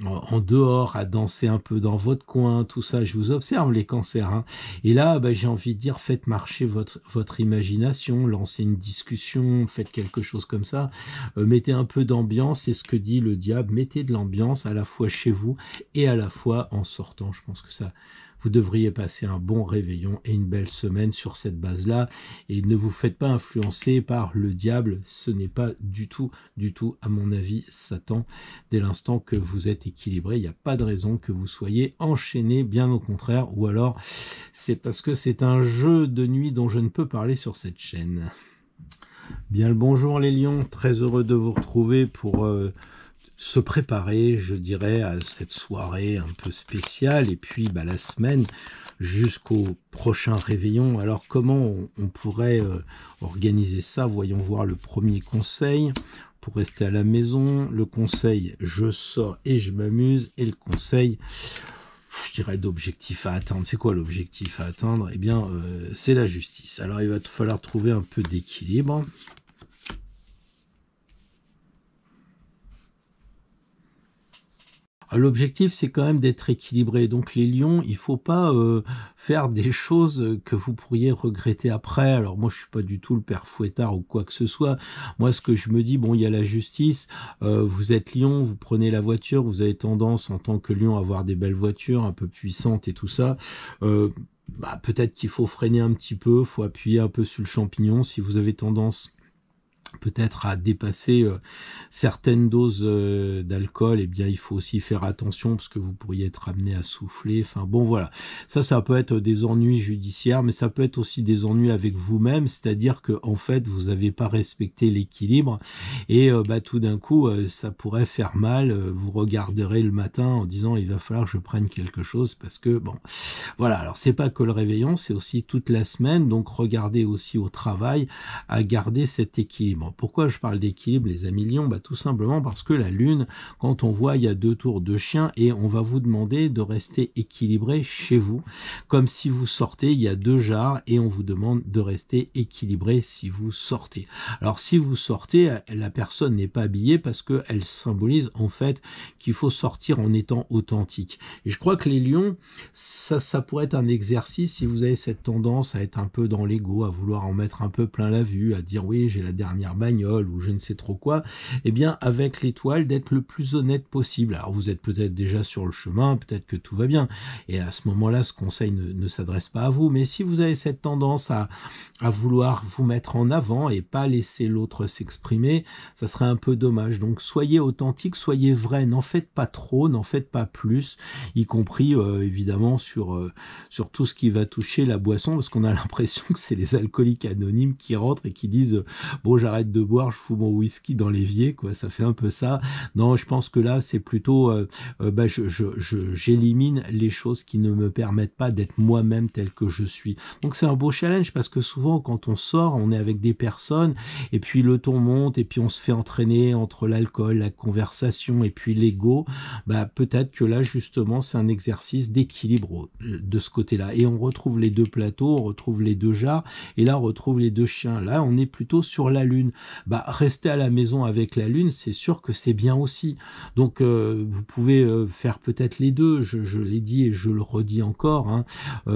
en dehors, à danser un peu dans votre coin, tout ça. Je vous observe, les cancers. Hein. Et là, bah, j'ai envie de dire, faites marcher votre imagination, lancez une discussion, faites quelque chose comme ça. Mettez un peu d'ambiance, c'est ce que dit le diable. Mettez de l'ambiance à la fois chez vous et à la fois en sortant. Je pense que ça... Vous devriez passer un bon réveillon et une belle semaine sur cette base-là. Et ne vous faites pas influencer par le diable. Ce n'est pas du tout, à mon avis, Satan. Dès l'instant que vous êtes équilibré, il n'y a pas de raison que vous soyez enchaîné, bien au contraire. Ou alors, c'est parce que c'est un jeu de nuit dont je ne peux parler sur cette chaîne. Bien le bonjour les lions, très heureux de vous retrouver pour... se préparer, je dirais, à cette soirée un peu spéciale, et puis bah, la semaine jusqu'au prochain réveillon. Alors comment on pourrait organiser ça? Voyons voir le premier conseil. Pour rester à la maison, le conseil, je sors et je m'amuse, et le conseil, je dirais, d'objectif à atteindre. C'est quoi l'objectif à atteindre? Eh bien, c'est la justice. Alors il va falloir trouver un peu d'équilibre. L'objectif, c'est quand même d'être équilibré. Donc les lions, il faut pas faire des choses que vous pourriez regretter après. Alors moi, je suis pas du tout le père Fouettard ou quoi que ce soit. Moi, ce que je me dis, bon, il y a la justice. Vous êtes lion, vous prenez la voiture, vous avez tendance en tant que lion à avoir des belles voitures un peu puissantes et tout ça. Peut-être qu'il faut freiner un petit peu, faut appuyer un peu sur le champignon si vous avez tendance peut-être à dépasser certaines doses d'alcool, eh bien il faut aussi faire attention parce que vous pourriez être amené à souffler. Enfin bon voilà, ça peut être des ennuis judiciaires, mais ça peut être aussi des ennuis avec vous-même, c'est-à-dire que en fait vous n'avez pas respecté l'équilibre et tout d'un coup ça pourrait faire mal. Vous regarderez le matin en disant il va falloir que je prenne quelque chose parce que bon voilà. Alors c'est pas que le réveillon, c'est aussi toute la semaine, donc regardez aussi au travail à garder cet équilibre. Pourquoi je parle d'équilibre, les amis lions? Tout simplement parce que la lune, quand on voit, il y a 2 tours de chien et on va vous demander de rester équilibré chez vous. Comme si vous sortez, il y a 2 jarres et on vous demande de rester équilibré si vous sortez. Alors si vous sortez, la personne n'est pas habillée parce qu'elle symbolise en fait qu'il faut sortir en étant authentique. Et je crois que les lions, ça pourrait être un exercice si vous avez cette tendance à être un peu dans l'ego, à vouloir en mettre un peu plein la vue, à dire oui, j'ai la dernière bagnole ou je ne sais trop quoi, eh bien avec l'étoile d'être le plus honnête possible. Alors vous êtes peut-être déjà sur le chemin, peut-être que tout va bien et à ce moment-là ce conseil ne s'adresse pas à vous, mais si vous avez cette tendance à vouloir vous mettre en avant et pas laisser l'autre s'exprimer, ça serait un peu dommage. Donc soyez authentique, soyez vrai, n'en faites pas trop, n'en faites pas plus, y compris évidemment sur tout ce qui va toucher la boisson, parce qu'on a l'impression que c'est les alcooliques anonymes qui rentrent et qui disent bon j'arrête de boire, je fous mon whisky dans l'évier, quoi, ça fait un peu ça. Non, je pense que là c'est plutôt j'élimine les choses qui ne me permettent pas d'être moi-même tel que je suis. Donc c'est un beau challenge parce que souvent quand on sort, on est avec des personnes et puis le ton monte et puis on se fait entraîner entre l'alcool, la conversation et puis l'ego. Peut-être que là justement c'est un exercice d'équilibre de ce côté-là et on retrouve les 2 plateaux, on retrouve les 2 jarres et là on retrouve les 2 chiens. Là on est plutôt sur la lune. Rester à la maison avec la lune, c'est sûr que c'est bien aussi. Donc vous pouvez faire peut-être les deux. Je l'ai dit et je le redis encore.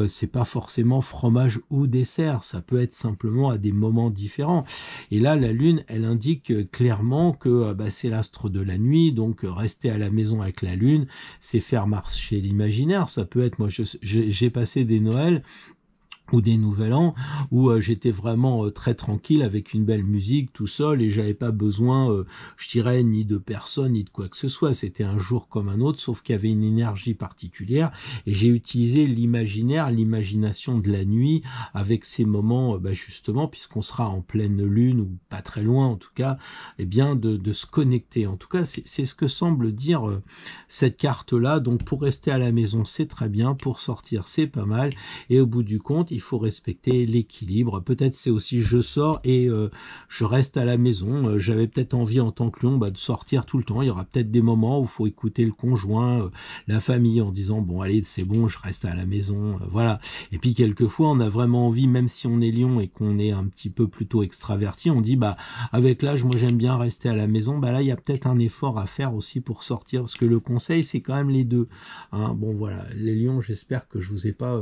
C'est pas forcément fromage ou dessert. Ça peut être simplement à des moments différents. Et là la lune, elle indique clairement que c'est l'astre de la nuit. Donc rester à la maison avec la lune, c'est faire marcher l'imaginaire. Ça peut être, moi j'ai passé des Noëls ou des Nouvel An où j'étais vraiment très tranquille avec une belle musique tout seul et j'avais pas besoin je dirais ni de personne ni de quoi que ce soit. C'était un jour comme un autre sauf qu'il y avait une énergie particulière et j'ai utilisé l'imaginaire, l'imagination de la nuit avec ces moments justement puisqu'on sera en pleine lune ou pas très loin en tout cas, eh bien de se connecter. En tout cas c'est ce que semble dire cette carte là. Donc pour rester à la maison c'est très bien, pour sortir c'est pas mal et au bout du compte il faut respecter l'équilibre. Peut-être c'est aussi je sors et je reste à la maison. J'avais peut-être envie en tant que lion de sortir tout le temps. Il y aura peut-être des moments où il faut écouter le conjoint, la famille en disant bon allez c'est bon je reste à la maison. Voilà. Et puis quelquefois on a vraiment envie, même si on est lion et qu'on est un petit peu plutôt extraverti, on dit avec l'âge moi j'aime bien rester à la maison. Là il y a peut-être un effort à faire aussi pour sortir parce que le conseil c'est quand même les deux. Bon voilà les lions, j'espère que je vous ai pas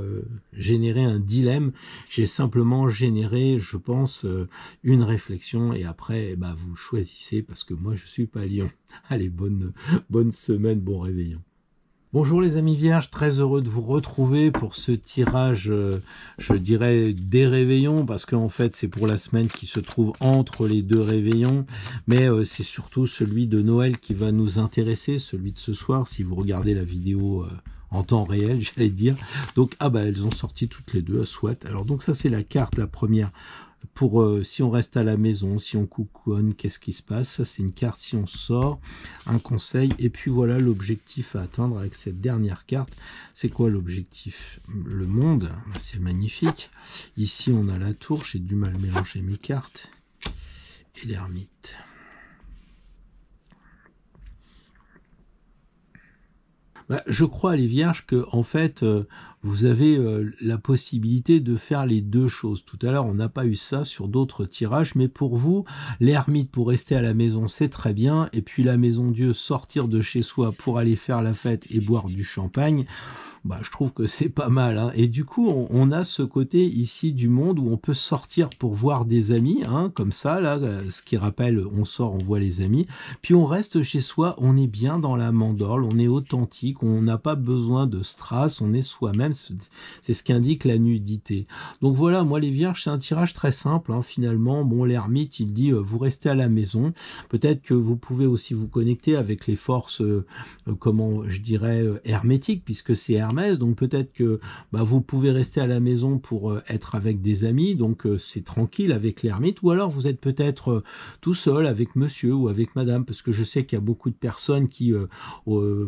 généré un dilemme. J'ai simplement généré, je pense, une réflexion et après, vous choisissez parce que moi, je suis pas lion. Allez, bonne semaine, bon réveillon. Bonjour les amis vierges, très heureux de vous retrouver pour ce tirage, je dirais, des réveillons, parce qu'en fait c'est pour la semaine qui se trouve entre les 2 réveillons, mais c'est surtout celui de Noël qui va nous intéresser, celui de ce soir, si vous regardez la vidéo en temps réel, j'allais dire. Donc, elles ont sorti toutes les 2, soit. Alors donc ça c'est la carte, la première, pour si on reste à la maison, si on coucouonne, qu'est-ce qui se passe? Ça c'est une carte si on sort, un conseil, et puis voilà l'objectif à atteindre avec cette dernière carte. C'est quoi l'objectif? Le monde, c'est magnifique. Ici on a la tour, j'ai du mal mélanger mes cartes, et l'ermite. Bah, je crois, les vierges, que en fait, vous avez la possibilité de faire les deux choses. Tout à l'heure, on n'a pas eu ça sur d'autres tirages, mais pour vous, l'ermite pour rester à la maison, c'est très bien. Et puis la maison Dieu, sortir de chez soi pour aller faire la fête et boire du champagne, bah, je trouve que c'est pas mal, hein. Et du coup, on a ce côté ici du monde où on peut sortir pour voir des amis, hein, comme ça, là, ce qui rappelle, on sort, on voit les amis, puis on reste chez soi, on est bien dans la mandorle, on est authentique, on n'a pas besoin de strass, on est soi-même, c'est ce qu'indique la nudité. Donc voilà, moi les vierges, c'est un tirage très simple, hein, finalement. Bon, l'ermite, il dit, vous restez à la maison, peut-être que vous pouvez aussi vous connecter avec les forces, comment je dirais, hermétiques, puisque c'est Hermès. Donc peut-être que bah, vous pouvez rester à la maison pour être avec des amis, donc c'est tranquille avec l'ermite, ou alors vous êtes peut-être tout seul avec monsieur ou avec madame, parce que je sais qu'il y a beaucoup de personnes qui,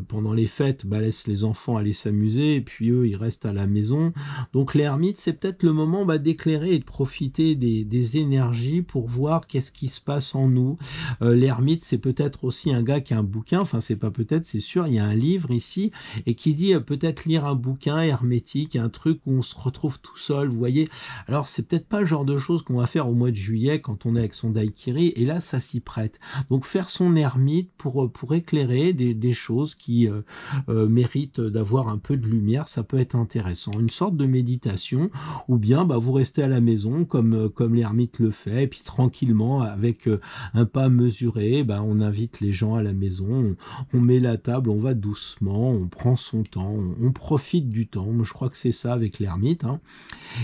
pendant les fêtes, bah, laissent les enfants aller s'amuser, et puis eux, ils restent à la maison. Donc l'ermite, c'est peut-être le moment bah, d'éclairer et de profiter des énergies pour voir qu'est-ce qui se passe en nous. L'ermite, c'est peut-être aussi un gars qui a un bouquin, enfin c'est pas peut-être, c'est sûr, il y a un livre ici, et qui dit peut-être lire un bouquin hermétique, un truc où on se retrouve tout seul, vous voyez. Alors c'est peut-être pas le genre de choses qu'on va faire au mois de juillet quand on est avec son daiquiri, et là ça s'y prête. Donc faire son ermite pour éclairer des choses qui méritent d'avoir un peu de lumière, ça peut être intéressant. Une sorte de méditation, ou bien bah, vous restez à la maison comme l'ermite le fait, et puis tranquillement avec un pas mesuré, bah, on invite les gens à la maison, on met la table, on va doucement, on prend son temps, on profite du temps. Je crois que c'est ça avec l'ermite, hein.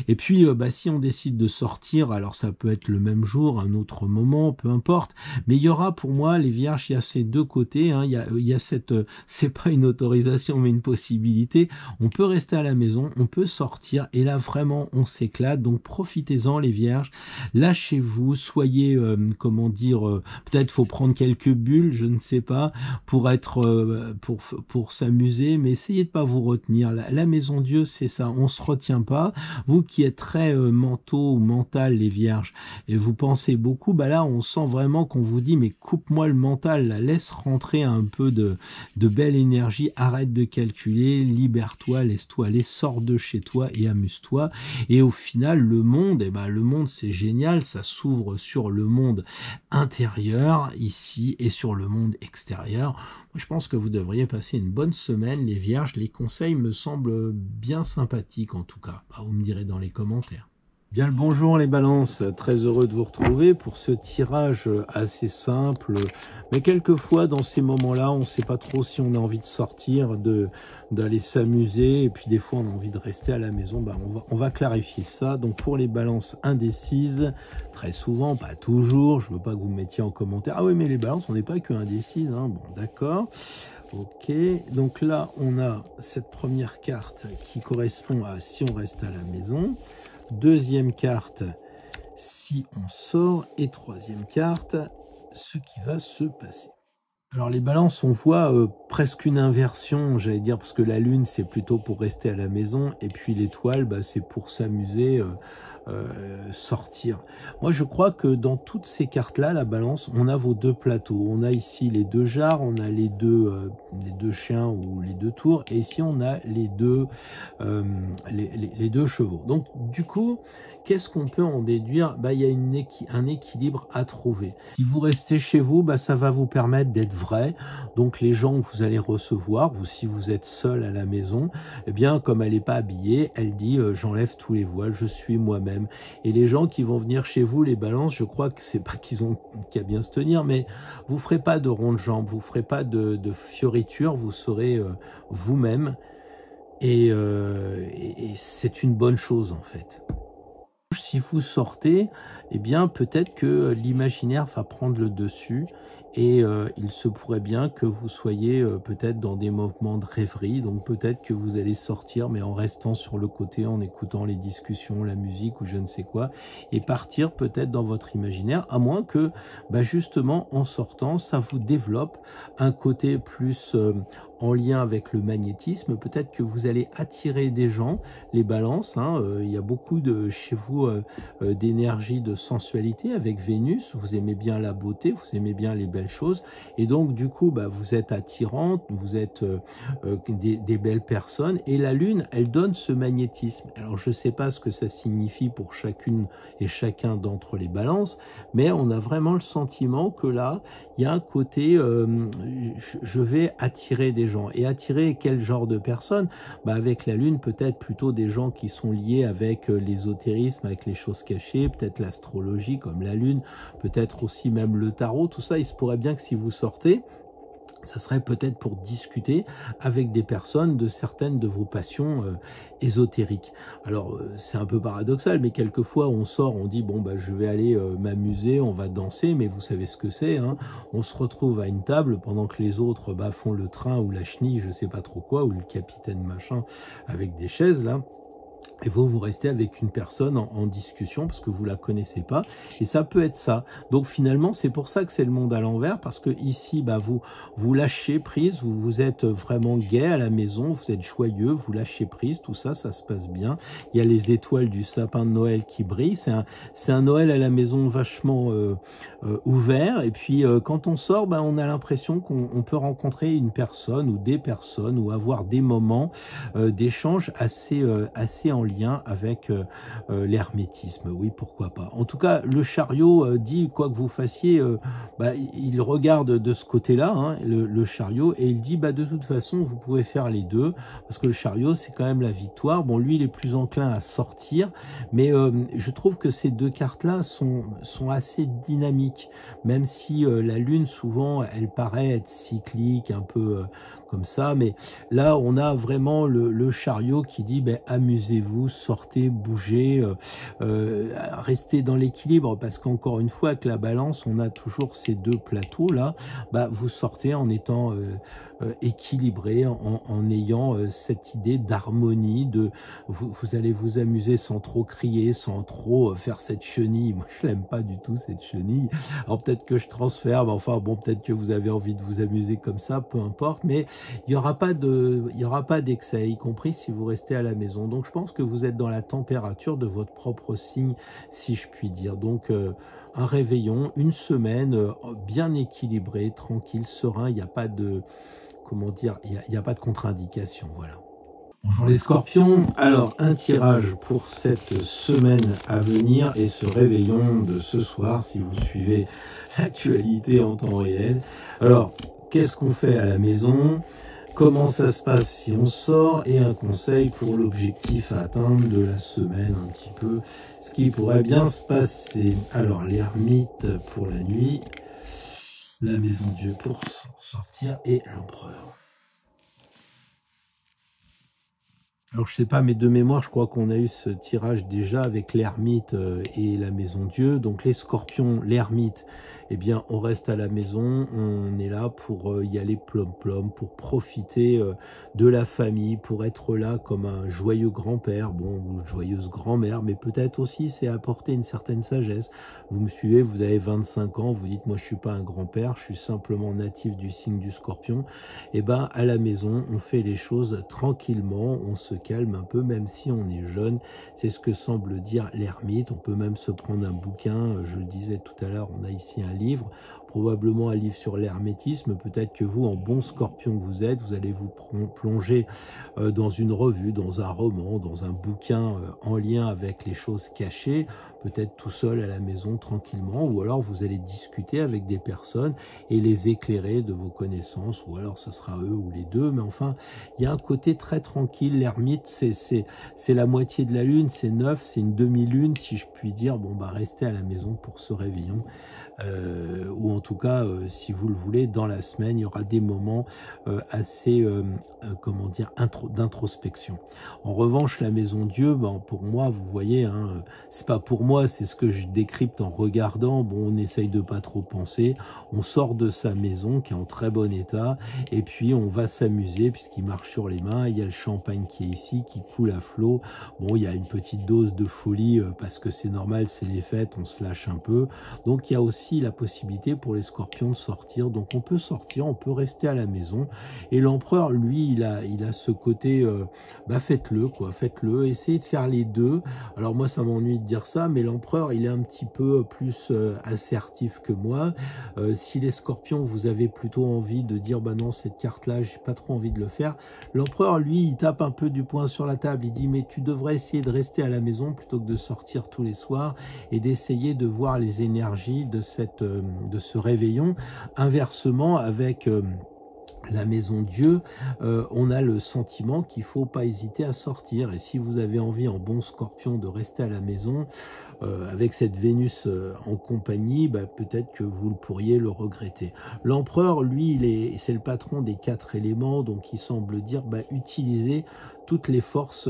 Et puis bah, si on décide de sortir, alors ça peut être le même jour, un autre moment, peu importe, mais il y aura pour moi les vierges, il y a ces deux côtés, hein. Il y a cette, c'est pas une autorisation mais une possibilité, on peut rester à la maison, on peut sortir, et là vraiment on s'éclate. Donc profitez-en les vierges, lâchez-vous, soyez comment dire, peut-être faut prendre quelques bulles, je ne sais pas, pour être pour s'amuser, mais essayez de pas vous retenir. La maison Dieu, c'est ça, on se retient pas. Vous qui êtes très mentaux ou mental, les vierges, et vous pensez beaucoup, bah là on sent vraiment qu'on vous dit mais coupe-moi le mental, là, laisse rentrer un peu de belle énergie, arrête de calculer, libère-toi, laisse-toi aller, sors de chez toi et amuse-toi. Et au final, le monde, eh ben, le monde c'est génial, ça s'ouvre sur le monde intérieur ici et sur le monde extérieur. Je pense que vous devriez passer une bonne semaine, les vierges. Les conseils me semblent bien sympathiques en tout cas. Vous me direz dans les commentaires. Bien le bonjour les balances, très heureux de vous retrouver pour ce tirage assez simple, mais quelquefois dans ces moments-là, on ne sait pas trop si on a envie de sortir, d'aller s'amuser, et puis des fois on a envie de rester à la maison. Bah, on va clarifier ça. Donc pour les balances indécises, très souvent, pas toujours, je veux pas que vous me mettiez en commentaire, ah oui mais les balances on n'est pas que indécises, hein. Bon d'accord. Ok, donc là on a cette première carte qui correspond à si on reste à la maison. Deuxième carte, si on sort, et troisième carte, ce qui va se passer. Alors les balances, on voit presque une inversion, j'allais dire, parce que la lune, c'est plutôt pour rester à la maison, et puis l'étoile, bah, c'est pour s'amuser, sortir. Moi, je crois que dans toutes ces cartes-là, la balance, on a vos deux plateaux. On a ici les deux jarres, on a les deux chiens ou les deux tours, et ici, on a les deux chevaux. Donc, du coup, qu'est-ce qu'on peut en déduire? Bah, il y a un équilibre à trouver. Si vous restez chez vous, bah, ça va vous permettre d'être vrai. Donc, les gens que vous allez recevoir, ou si vous êtes seul à la maison, eh bien, comme elle n'est pas habillée, elle dit j'enlève tous les voiles, je suis moi-même. Et les gens qui vont venir chez vous, les balances, je crois que c'est pas qu'il y a bien se tenir, mais vous ferez pas de ronde jambe, vous ferez pas de fioritures, vous serez vous-même, et c'est une bonne chose en fait. Si vous sortez, eh bien peut-être que l'imaginaire va prendre le dessus, et il se pourrait bien que vous soyez peut-être dans des mouvements de rêverie, donc peut-être que vous allez sortir mais en restant sur le côté, en écoutant les discussions, la musique ou je ne sais quoi, et partir peut-être dans votre imaginaire, à moins que bah, justement en sortant ça vous développe un côté plus en lien avec le magnétisme. Peut-être que vous allez attirer des gens, les balances, hein, il y a beaucoup chez vous d'énergie, de sensualité avec Vénus, vous aimez bien la beauté, vous aimez bien les belles choses, et donc du coup vous êtes attirante, vous êtes des belles personnes, et la Lune, elle donne ce magnétisme. Alors je ne sais pas ce que ça signifie pour chacune et chacun d'entre les balances, mais on a vraiment le sentiment que là, il y a un côté, je vais attirer des gens. Et attirer quel genre de personnes? Avec la Lune, peut-être plutôt des gens qui sont liés avec l'ésotérisme, avec les choses cachées, peut-être l'astrologie comme la Lune, peut-être aussi même le tarot. Tout ça, il se pourrait bien que si vous sortez, ça serait peut-être pour discuter avec des personnes de certaines de vos passions ésotériques. Alors, c'est un peu paradoxal, mais quelquefois, on sort, on dit, bon, je vais aller m'amuser, on va danser, mais vous savez ce que c'est, hein. On se retrouve à une table pendant que les autres font le train ou la chenille, je sais pas trop quoi, ou le capitaine machin, avec des chaises, là. Et vous restez avec une personne en discussion parce que vous la connaissez pas, et ça peut être ça. Donc finalement, c'est pour ça que c'est le monde à l'envers, parce que ici, vous lâchez prise, vous êtes vraiment gai à la maison, vous êtes joyeux, vous lâchez prise, tout ça, ça se passe bien. Il y a les étoiles du sapin de Noël qui brillent. C'est un Noël à la maison vachement ouvert. Et puis quand on sort, on a l'impression qu'on peut rencontrer une personne ou des personnes ou avoir des moments d'échange assez en lien avec l'hermétisme. Oui, pourquoi pas. En tout cas, le chariot dit, quoi que vous fassiez, il regarde de ce côté-là, hein, le chariot, et il dit, de toute façon, vous pouvez faire les deux, parce que le chariot, c'est quand même la victoire. Bon, lui, il est plus enclin à sortir, mais je trouve que ces deux cartes-là sont assez dynamiques, même si la Lune, souvent, elle paraît être cyclique, un peu comme ça, mais là, on a vraiment le chariot qui dit, amusez-vous, sortez, bougez, restez dans l'équilibre, parce qu'encore une fois, avec la balance, on a toujours ces deux plateaux-là. Vous sortez en étant équilibré, en ayant cette idée d'harmonie, vous allez vous amuser sans trop crier, sans trop faire cette chenille. Moi, je l'aime pas du tout, cette chenille. Alors peut-être que je transfère, mais enfin bon, peut-être que vous avez envie de vous amuser comme ça, peu importe, mais il n'y aura pas d'excès, y compris si vous restez à la maison. Donc je pense que vous êtes dans la température de votre propre signe, si je puis dire. Donc un réveillon, une semaine bien équilibrée, tranquille, serein, il n'y a pas de, comment dire, il n'y a pas de contre-indication, voilà. Bonjour les scorpions, alors un tirage pour cette semaine à venir et ce réveillon de ce soir, si vous suivez l'actualité en temps réel. Alors, qu'est-ce qu'on fait à la maison? Comment ça se passe si on sort? Et un conseil pour l'objectif à atteindre de la semaine, un petit peu ce qui pourrait bien se passer. Alors, l'ermite pour la nuit, la maison Dieu pour sortir et l'empereur. Alors je sais pas, mais de mémoire, je crois qu'on a eu ce tirage déjà avec l'ermite et la maison Dieu. Donc les scorpions, l'ermite, eh bien on reste à la maison, on est là pour y aller plom-plom, pour profiter de la famille, pour être là comme un joyeux grand-père, bon, ou joyeuse grand-mère, mais peut-être aussi c'est apporter une certaine sagesse. Vous me suivez, vous avez 25 ans, vous dites moi je suis pas un grand-père, je suis simplement natif du signe du scorpion. Eh ben à la maison, on fait les choses tranquillement, on se calme un peu, même si on est jeune. C'est ce que semble dire l'ermite. On peut même se prendre un bouquin, je le disais tout à l'heure, on a ici un livre, probablement un livre sur l'hermétisme. Peut-être que vous, en bon scorpion que vous êtes, vous allez vous plonger dans une revue, dans un roman, dans un bouquin en lien avec les choses cachées, peut-être tout seul à la maison tranquillement, ou alors vous allez discuter avec des personnes et les éclairer de vos connaissances, ou alors ce sera eux ou les deux, mais enfin il y a un côté très tranquille. L'ermite, c'est la moitié de la lune, c'est 9, c'est une demi-lune si je puis dire. Bon restez à la maison pour ce réveillon. Ou en tout cas, si vous le voulez, dans la semaine, il y aura des moments assez, comment dire, d'introspection. En revanche, la maison Dieu, pour moi, vous voyez, hein, c'est pas pour moi, c'est ce que je décrypte en regardant. Bon, on essaye de pas trop penser, on sort de sa maison qui est en très bon état, et puis on va s'amuser puisqu'il marche sur les mains. Il y a le champagne qui est ici, qui coule à flot. Bon, il y a une petite dose de folie parce que c'est normal, c'est les fêtes, on se lâche un peu. Donc il y a aussi aussi la possibilité pour les scorpions de sortir. Donc on peut sortir, on peut rester à la maison. Et l'empereur, lui, il a ce côté, faites-le, quoi, faites-le, essayez de faire les deux. Alors moi, ça m'ennuie de dire ça, mais l'empereur, il est un petit peu plus assertif que moi. Si les scorpions, vous avez plutôt envie de dire, bah non, cette carte-là, j'ai pas trop envie de le faire. L'empereur, lui, il tape un peu du poing sur la table. Il dit, mais tu devrais essayer de rester à la maison plutôt que de sortir tous les soirs et d'essayer de voir les énergies de ce réveillon. Inversement, avec la maison Dieu, on a le sentiment qu'il faut pas hésiter à sortir. Et si vous avez envie, en bon scorpion, de rester à la maison, avec cette Vénus en compagnie, peut-être que vous pourriez le regretter. L'empereur, lui, c'est le patron des 4 éléments, donc il semble dire, utilisez toutes les forces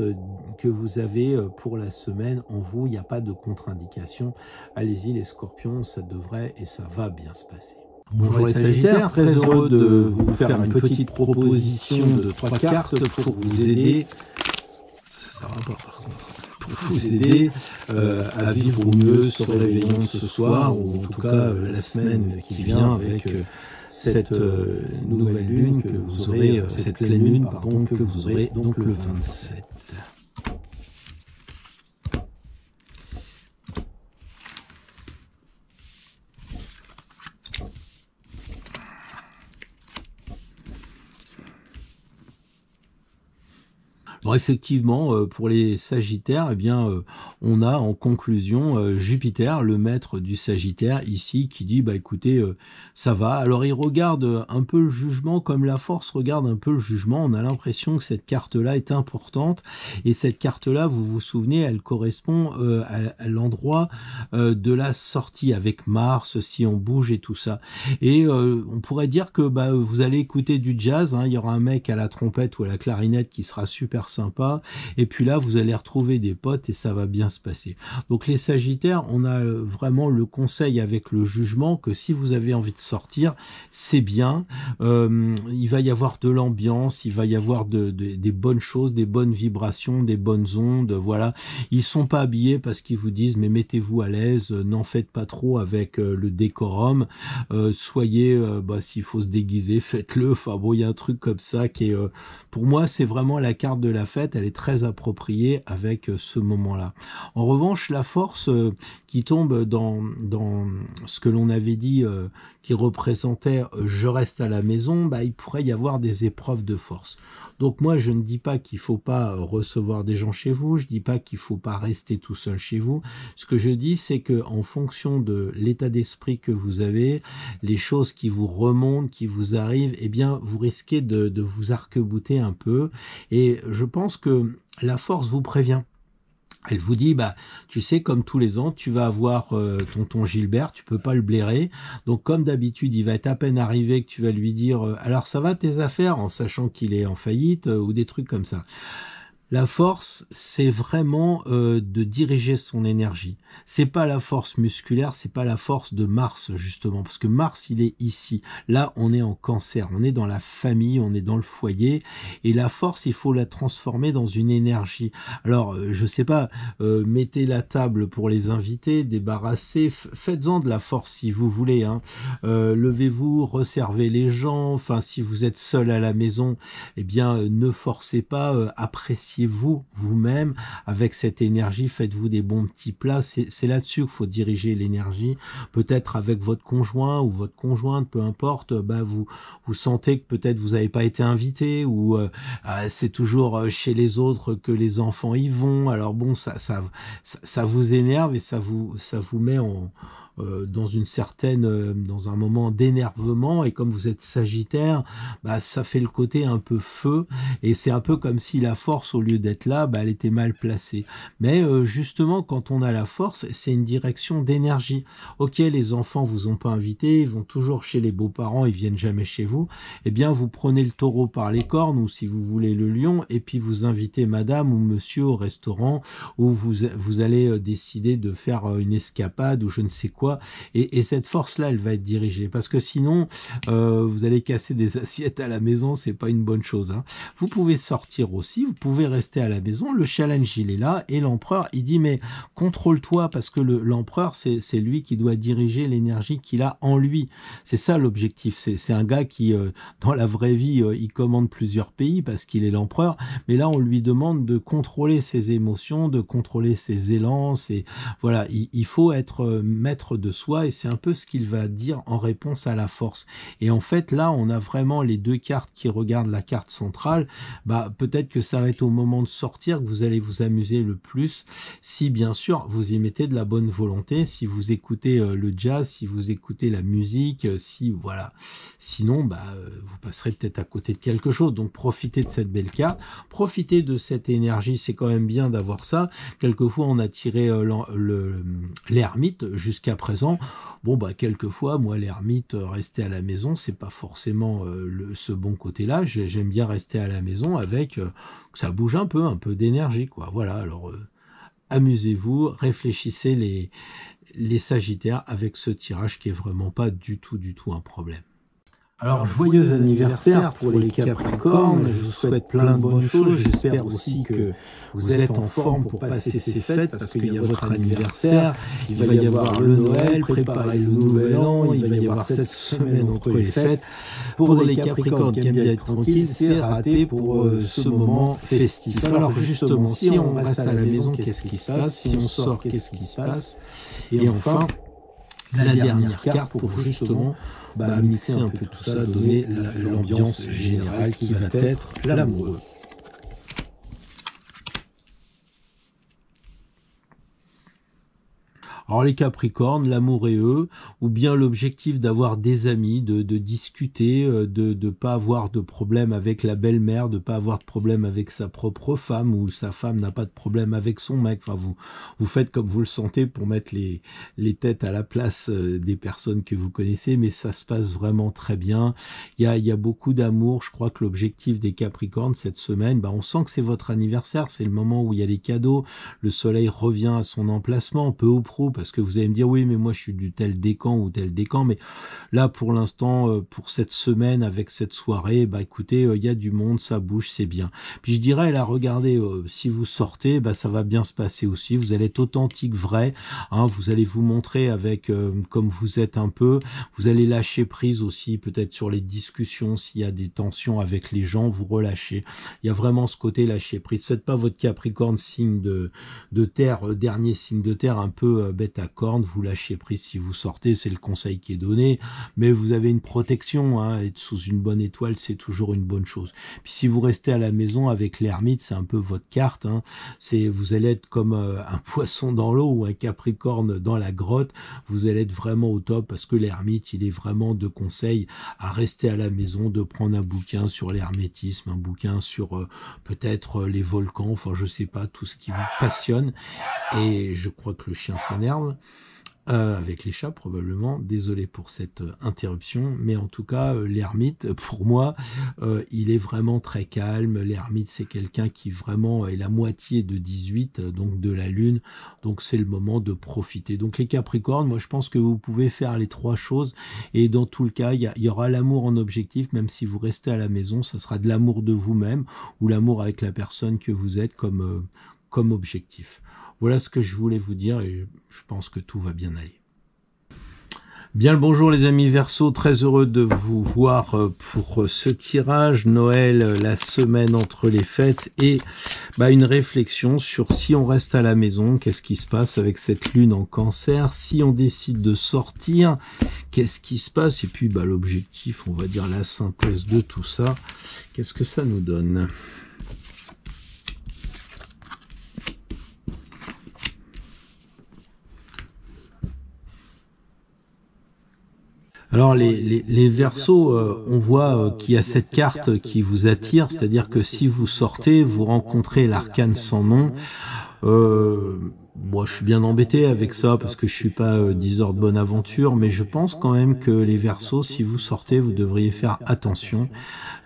que vous avez pour la semaine en vous. Il n'y a pas de contre-indication. Allez-y les scorpions, ça devrait et ça va bien se passer. Bonjour les Sagittaires, très heureux de vous faire une petite proposition de 3 cartes pour vous aider. Ça va pas par contre. Pour vous aider à vivre au mieux ce réveillon de ce soir, ou en tout cas la semaine qui vient avec cette nouvelle lune que vous aurez, cette pleine lune, pardon, que vous aurez donc le 27. Alors effectivement, pour les Sagittaires, on a en conclusion Jupiter, le maître du Sagittaire, ici, qui dit, écoutez, ça va. Alors il regarde un peu le jugement, comme la force regarde un peu le jugement. On a l'impression que cette carte-là est importante. Et cette carte-là, vous vous souvenez, elle correspond à l'endroit de la sortie avec Mars, si on bouge et tout ça. Et on pourrait dire que vous allez écouter du jazz. Il y aura un mec à la trompette ou à la clarinette qui sera super sympa, et puis là vous allez retrouver des potes et ça va bien se passer. Donc les Sagittaires, on a vraiment le conseil avec le jugement que si vous avez envie de sortir, c'est bien, il va y avoir de l'ambiance, il va y avoir des bonnes choses, des bonnes vibrations, des bonnes ondes, voilà. Ils sont pas habillés parce qu'ils vous disent mais mettez-vous à l'aise, n'en faites pas trop avec le décorum, soyez, s'il faut se déguiser, faites-le, enfin bon, il y a un truc comme ça qui est, pour moi c'est vraiment la carte de la fête, elle est très appropriée avec ce moment-là. En revanche, la force qui tombe dans ce que l'on avait dit, qui représentait je reste à la maison, il pourrait y avoir des épreuves de force. Donc moi, je ne dis pas qu'il faut pas recevoir des gens chez vous, je dis pas qu'il faut pas rester tout seul chez vous. Ce que je dis, c'est que en fonction de l'état d'esprit que vous avez, les choses qui vous remontent, qui vous arrivent, vous risquez de vous arc-bouter un peu. Et je pense que la force vous prévient. Elle vous dit, tu sais, comme tous les ans, tu vas avoir tonton Gilbert, tu peux pas le blairer. Donc, comme d'habitude, il va être à peine arrivé que tu vas lui dire, alors ça va tes affaires, en sachant qu'il est en faillite, ou des trucs comme ça. La force, c'est vraiment de diriger son énergie. C'est pas la force musculaire, c'est pas la force de Mars, justement, parce que Mars, il est ici. Là, on est en Cancer, on est dans la famille, on est dans le foyer, et la force, il faut la transformer dans une énergie. Alors, je sais pas, mettez la table pour les invités, débarrassez, faites-en de la force si vous voulez, levez-vous, resservez les gens, enfin, si vous êtes seul à la maison, ne forcez pas, appréciez vous-même avec cette énergie, faites-vous des bons petits plats, c'est là-dessus qu'il faut diriger l'énergie, peut-être avec votre conjoint ou votre conjointe, peu importe, vous sentez que peut-être vous n'avez pas été invité, ou c'est toujours chez les autres que les enfants y vont, alors bon, ça vous énerve et ça vous met dans dans un moment d'énervement, et comme vous êtes Sagittaire, ça fait le côté un peu feu, et c'est un peu comme si la force, au lieu d'être là, elle était mal placée. Mais justement, quand on a la force, c'est une direction d'énergie. Ok, les enfants vous ont pas invité, ils vont toujours chez les beaux-parents, ils viennent jamais chez vous. Vous prenez le taureau par les cornes, ou si vous voulez le lion, et puis vous invitez madame ou monsieur au restaurant, où vous allez décider de faire une escapade ou je ne sais quoi. quoi. Et cette force-là, elle va être dirigée. Parce que sinon, vous allez casser des assiettes à la maison, c'est pas une bonne chose. Hein. Vous pouvez sortir aussi, vous pouvez rester à la maison. Le challenge, il est là. Et l'empereur, il dit, mais contrôle-toi, parce que l'empereur, c'est lui qui doit diriger l'énergie qu'il a en lui. C'est ça l'objectif. C'est un gars qui, dans la vraie vie, il commande plusieurs pays parce qu'il est l'empereur. Mais là, on lui demande de contrôler ses émotions, de contrôler ses élans. Voilà, il faut être maître de soi et c'est un peu ce qu'il va dire en réponse à la force. Et en fait, là, on a vraiment les deux cartes qui regardent la carte centrale. Peut-être que ça va être au moment de sortir que vous allez vous amuser le plus si, bien sûr, vous y mettez de la bonne volonté, si vous écoutez le jazz, si vous écoutez la musique, voilà. Sinon, vous passerez peut-être à côté de quelque chose. Donc, profitez de cette belle carte, profitez de cette énergie. C'est quand même bien d'avoir ça. Quelquefois, on a tiré l'ermite jusqu'à présent. Bon, quelquefois, moi, l'ermite, rester à la maison, c'est pas forcément ce bon côté-là. J'aime bien rester à la maison avec que ça bouge un peu d'énergie, quoi. Voilà, alors amusez-vous, réfléchissez les Sagittaires avec ce tirage qui est vraiment pas du tout un problème. Alors, joyeux anniversaire pour les Capricornes, je vous souhaite plein de bonnes choses, j'espère aussi que vous êtes en forme pour passer ces fêtes, parce qu'il y a votre anniversaire, il va y avoir le Noël, préparer le Nouvel An, il va y avoir cette semaine entre les fêtes. Pour les Capricornes qui aiment bien être tranquilles, c'est raté pour ce moment festif. Alors justement, si on reste à la maison, qu'est-ce qui se passe? Si on sort, qu'est-ce qui se passe? Et enfin, la dernière carte pour justement mixer un peu tout ça, donner l'ambiance générale qui va être l'amoureux. Alors les Capricornes, l'amour et eux, ou bien l'objectif d'avoir des amis, de discuter, de pas avoir de problème avec la belle-mère, de pas avoir de problème avec sa propre femme, ou sa femme n'a pas de problème avec son mec. Enfin, vous faites comme vous le sentez pour mettre les têtes à la place des personnes que vous connaissez, mais ça se passe vraiment très bien. Il y a beaucoup d'amour. Je crois que l'objectif des Capricornes cette semaine, on sent que c'est votre anniversaire, c'est le moment où il y a les cadeaux, le soleil revient à son emplacement, peu ou prou, parce que vous allez me dire, oui, mais moi je suis du tel décan ou tel décan, mais là pour l'instant, pour cette semaine, avec cette soirée, écoutez, il y a du monde, ça bouge, c'est bien. Puis je dirais, là, regardez, si vous sortez, ça va bien se passer aussi, vous allez être authentique, vrai, hein, vous allez vous montrer avec, comme vous êtes un peu, vous allez lâcher prise aussi, peut-être sur les discussions, s'il y a des tensions avec les gens, vous relâchez. Il y a vraiment ce côté lâcher prise. Faites pas votre Capricorne signe de terre, dernier signe de terre, un peu bête à cornes, vous lâchez prise si vous sortez, c'est le conseil qui est donné, mais vous avez une protection, hein, être sous une bonne étoile, c'est toujours une bonne chose. Puis si vous restez à la maison avec l'ermite, c'est un peu votre carte, hein, vous allez être comme un poisson dans l'eau ou un Capricorne dans la grotte, vous allez être vraiment au top, parce que l'ermite, il est vraiment de conseil à rester à la maison, de prendre un bouquin sur l'hermétisme, un bouquin sur peut-être les volcans, enfin je sais pas, tout ce qui vous passionne. Et je crois que le chien s'énerve, avec les chats probablement, désolé pour cette interruption, mais en tout cas l'ermite, pour moi, il est vraiment très calme. L'ermite, c'est quelqu'un qui vraiment est la moitié de 18, donc de la lune, donc c'est le moment de profiter. Donc les Capricornes, moi je pense que vous pouvez faire les trois choses, et dans tout le cas, il y aura l'amour en objectif, même si vous restez à la maison, ce sera de l'amour de vous-même, ou l'amour avec la personne que vous êtes comme objectif. Voilà ce que je voulais vous dire et je pense que tout va bien aller. Bien le bonjour les amis Verseau, très heureux de vous voir pour ce tirage Noël, la semaine entre les fêtes et une réflexion sur si on reste à la maison, qu'est-ce qui se passe avec cette lune en Cancer, si on décide de sortir, qu'est-ce qui se passe, et puis l'objectif, on va dire la synthèse de tout ça, qu'est-ce que ça nous donne ? Alors les Verseaux, on voit qu'il y a cette carte qui vous attire, c'est-à-dire que si vous sortez, vous rencontrez l'arcane sans nom. Moi, je suis bien embêté avec ça parce que je suis pas diseur de bonne aventure, mais je pense quand même que les Verseaux, si vous sortez, vous devriez faire attention.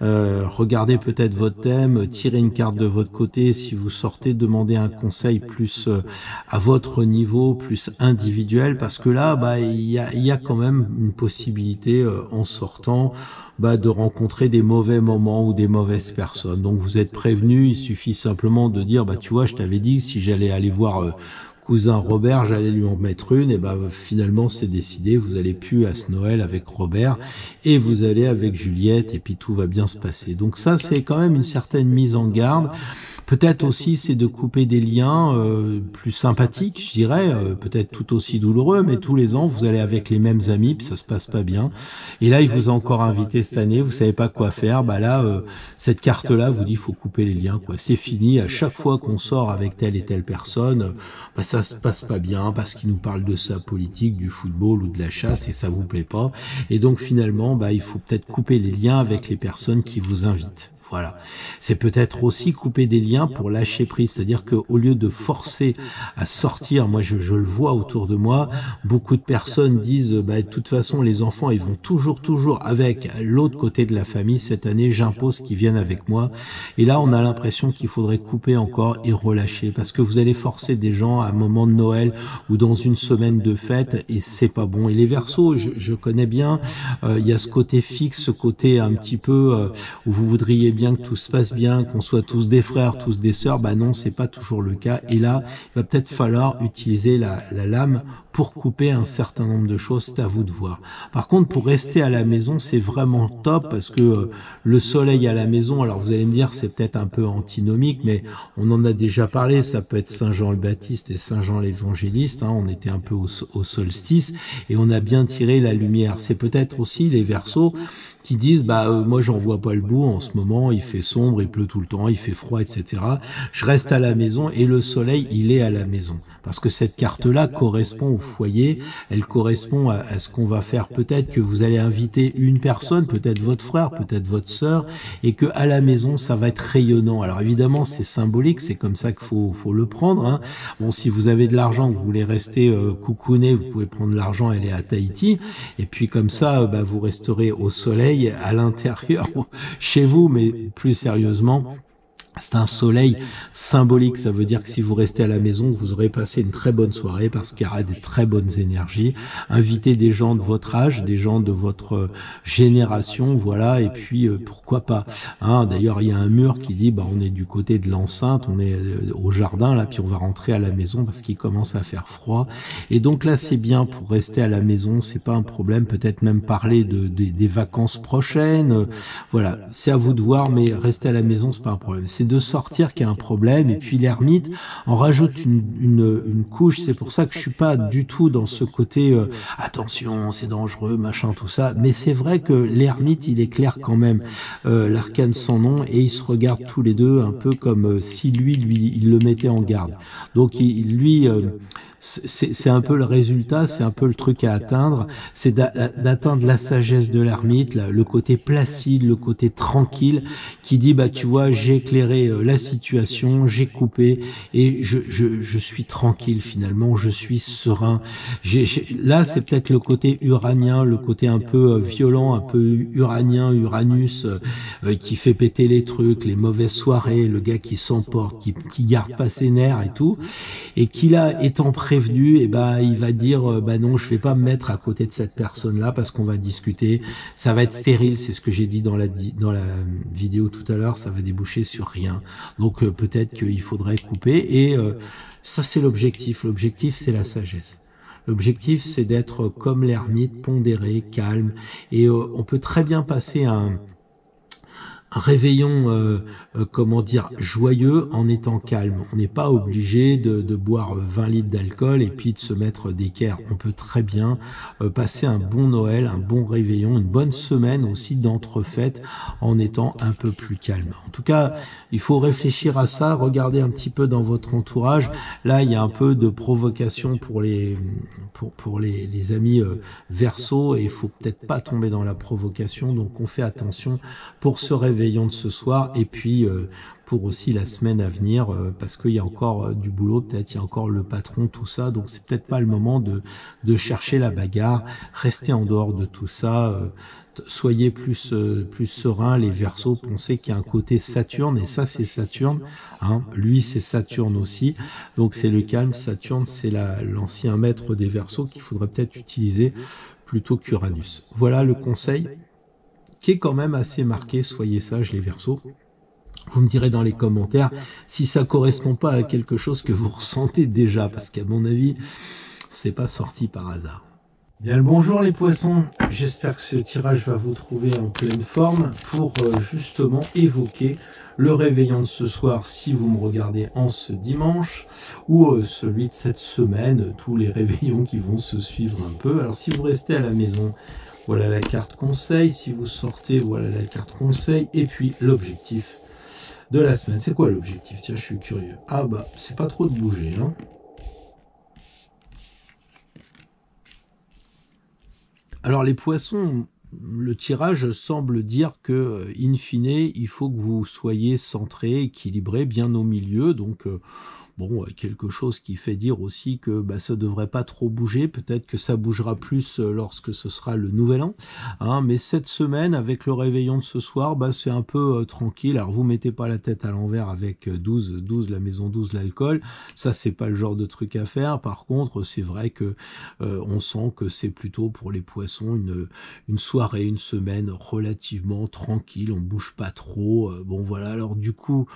Regardez peut-être votre thème, tirez une carte de votre côté. Si vous sortez, demandez un conseil plus à votre niveau, plus individuel, parce que là, il y a quand même une possibilité en sortant de rencontrer des mauvais moments ou des mauvaises personnes. Donc vous êtes prévenu, il suffit simplement de dire tu vois, je t'avais dit que si j'allais aller voir cousin Robert, j'allais lui en mettre une, et finalement c'est décidé, vous allez plus à ce Noël avec Robert et vous allez avec Juliette et puis tout va bien se passer. Donc ça c'est quand même une certaine mise en garde. Peut-être aussi c'est de couper des liens plus sympathiques, je dirais, peut-être tout aussi douloureux, mais tous les ans vous allez avec les mêmes amis, puis ça se passe pas bien. Et là il vous a encore invité cette année, vous savez pas quoi faire, cette carte-là vous dit faut couper les liens, quoi. C'est fini. À chaque fois qu'on sort avec telle et telle personne, ça se passe pas bien parce qu'il nous parle de sa politique, du football ou de la chasse et ça vous plaît pas. Et donc finalement, il faut peut-être couper les liens avec les personnes qui vous invitent. Voilà. C'est peut-être aussi couper des liens pour lâcher prise. C'est-à-dire qu'au lieu de forcer à sortir, moi je le vois autour de moi, beaucoup de personnes disent, de toute façon les enfants ils vont toujours avec l'autre côté de la famille. Cette année j'impose qu'ils viennent avec moi. Et là on a l'impression qu'il faudrait couper encore et relâcher. Parce que vous allez forcer des gens à un moment de Noël ou dans une semaine de fête et c'est pas bon. Et les Verseaux, je connais bien, il y a ce côté fixe, ce côté un petit peu où vous voudriez bien que tout se passe bien, qu'on soit tous des frères, tous des sœurs, non, c'est pas toujours le cas. Et là, il va peut-être falloir utiliser la lame pour couper un certain nombre de choses, c'est à vous de voir. Par contre, pour rester à la maison, c'est vraiment top parce que le soleil à la maison, alors vous allez me dire, c'est peut-être un peu antinomique, mais on en a déjà parlé, ça peut être Saint Jean le Baptiste et Saint Jean l'Évangéliste, on était un peu au solstice et on a bien tiré la lumière. C'est peut-être aussi les Verseaux qui disent moi j'en vois pas le bout en ce moment, il fait sombre, il pleut tout le temps, il fait froid, etc. Je reste à la maison et le soleil il est à la maison. Parce que cette carte-là correspond au foyer, elle correspond à ce qu'on va faire. Peut-être que vous allez inviter une personne, peut-être votre frère, peut-être votre sœur, et que à la maison ça va être rayonnant. Alors évidemment c'est symbolique, c'est comme ça qu'il faut le prendre. Bon, si vous avez de l'argent, que vous voulez rester coucouné, vous pouvez prendre l'argent, elle est à Tahiti, et puis comme ça vous resterez au soleil à l'intérieur chez vous, mais plus sérieusement. C'est un soleil symbolique, ça veut dire que si vous restez à la maison, vous aurez passé une très bonne soirée parce qu'il y aura des très bonnes énergies. Invitez des gens de votre âge, des gens de votre génération, voilà, et puis pourquoi pas. D'ailleurs, il y a un mur qui dit, on est du côté de l'enceinte, on est au jardin, là, puis on va rentrer à la maison parce qu'il commence à faire froid. Et donc là, c'est bien pour rester à la maison, c'est pas un problème, peut-être même parler des vacances prochaines, voilà, c'est à vous de voir, mais rester à la maison, c'est pas un problème. C'est de sortir qu'il y a un problème, et puis l'ermite en rajoute une couche. C'est pour ça que je suis pas du tout dans ce côté attention, c'est dangereux, machin, tout ça, mais c'est vrai que l'ermite il éclaire quand même l'arcane sans nom, et ils se regardent tous les deux un peu comme si lui il le mettait en garde. Donc c'est un peu le résultat, c'est un peu le truc à atteindre, c'est d'atteindre la sagesse de l'ermite, le côté placide, le côté tranquille, qui dit tu vois, j'ai éclairé la situation, j'ai coupé et je suis tranquille finalement, je suis serein. Là c'est peut-être le côté uranien, le côté un peu violent, un peu uranien, Uranus, qui fait péter les trucs, les mauvaises soirées, le gars qui s'emporte, qui garde pas ses nerfs et tout, et qui là étant prévenu, il va dire non, je vais pas me mettre à côté de cette personne-là parce qu'on va discuter, ça va être stérile, c'est ce que j'ai dit dans la vidéo tout à l'heure, ça va déboucher sur rien. Donc peut-être qu'il faudrait couper, et ça c'est l'objectif. L'objectif c'est la sagesse. L'objectif c'est d'être comme l'ermite, pondéré, calme, et on peut très bien passer un réveillon, joyeux en étant calme. On n'est pas obligé de boire 20 litres d'alcool et puis de se mettre d'équerre. On peut très bien passer un bon Noël, un bon réveillon, une bonne semaine aussi d'entrefaites en étant un peu plus calme. En tout cas, il faut réfléchir à ça, regardez un petit peu dans votre entourage. Là, il y a un peu de provocation pour les amis Verseaux, et il faut peut-être pas tomber dans la provocation, donc on fait attention pour se réveiller réveillon de ce soir et puis pour aussi la semaine à venir, parce qu'il y a encore du boulot, peut-être il y a encore le patron, tout ça, donc c'est peut-être pas le moment de chercher la bagarre. Restez en dehors de tout ça. Soyez plus serein, les Verseaux. Pensez qu'il y a un côté Saturne, et ça c'est Saturne. Hein. Lui c'est Saturne aussi, donc c'est le calme. Saturne c'est l'ancien maître des Verseaux qu'il faudrait peut-être utiliser plutôt qu'Uranus. Voilà le conseil qui est quand même assez marqué. Soyez sages les Verseaux. Vous me direz dans les commentaires si ça correspond pas à quelque chose que vous ressentez déjà, parce qu'à mon avis, c'est pas sorti par hasard. Bien le bonjour les poissons, j'espère que ce tirage va vous trouver en pleine forme pour justement évoquer le réveillon de ce soir si vous me regardez en ce dimanche, ou celui de cette semaine, tous les réveillons qui vont se suivre un peu. Alors si vous restez à la maison, voilà la carte conseil, si vous sortez, voilà la carte conseil, et puis l'objectif de la semaine. C'est quoi l'objectif? Tiens, je suis curieux. Ah bah, c'est pas trop de bouger, hein. Alors les poissons, le tirage semble dire que, in fine, il faut que vous soyez centré, équilibré, bien au milieu, donc bon, quelque chose qui fait dire aussi que ça devrait pas trop bouger, peut-être que ça bougera plus lorsque ce sera le nouvel an, hein, mais cette semaine, avec le réveillon de ce soir, c'est un peu tranquille. Alors vous mettez pas la tête à l'envers avec 12, la maison 12, l'alcool, ça c'est pas le genre de truc à faire. Par contre, c'est vrai que on sent que c'est plutôt pour les poissons une soirée, une semaine relativement tranquille, on bouge pas trop, bon voilà. Alors du coup,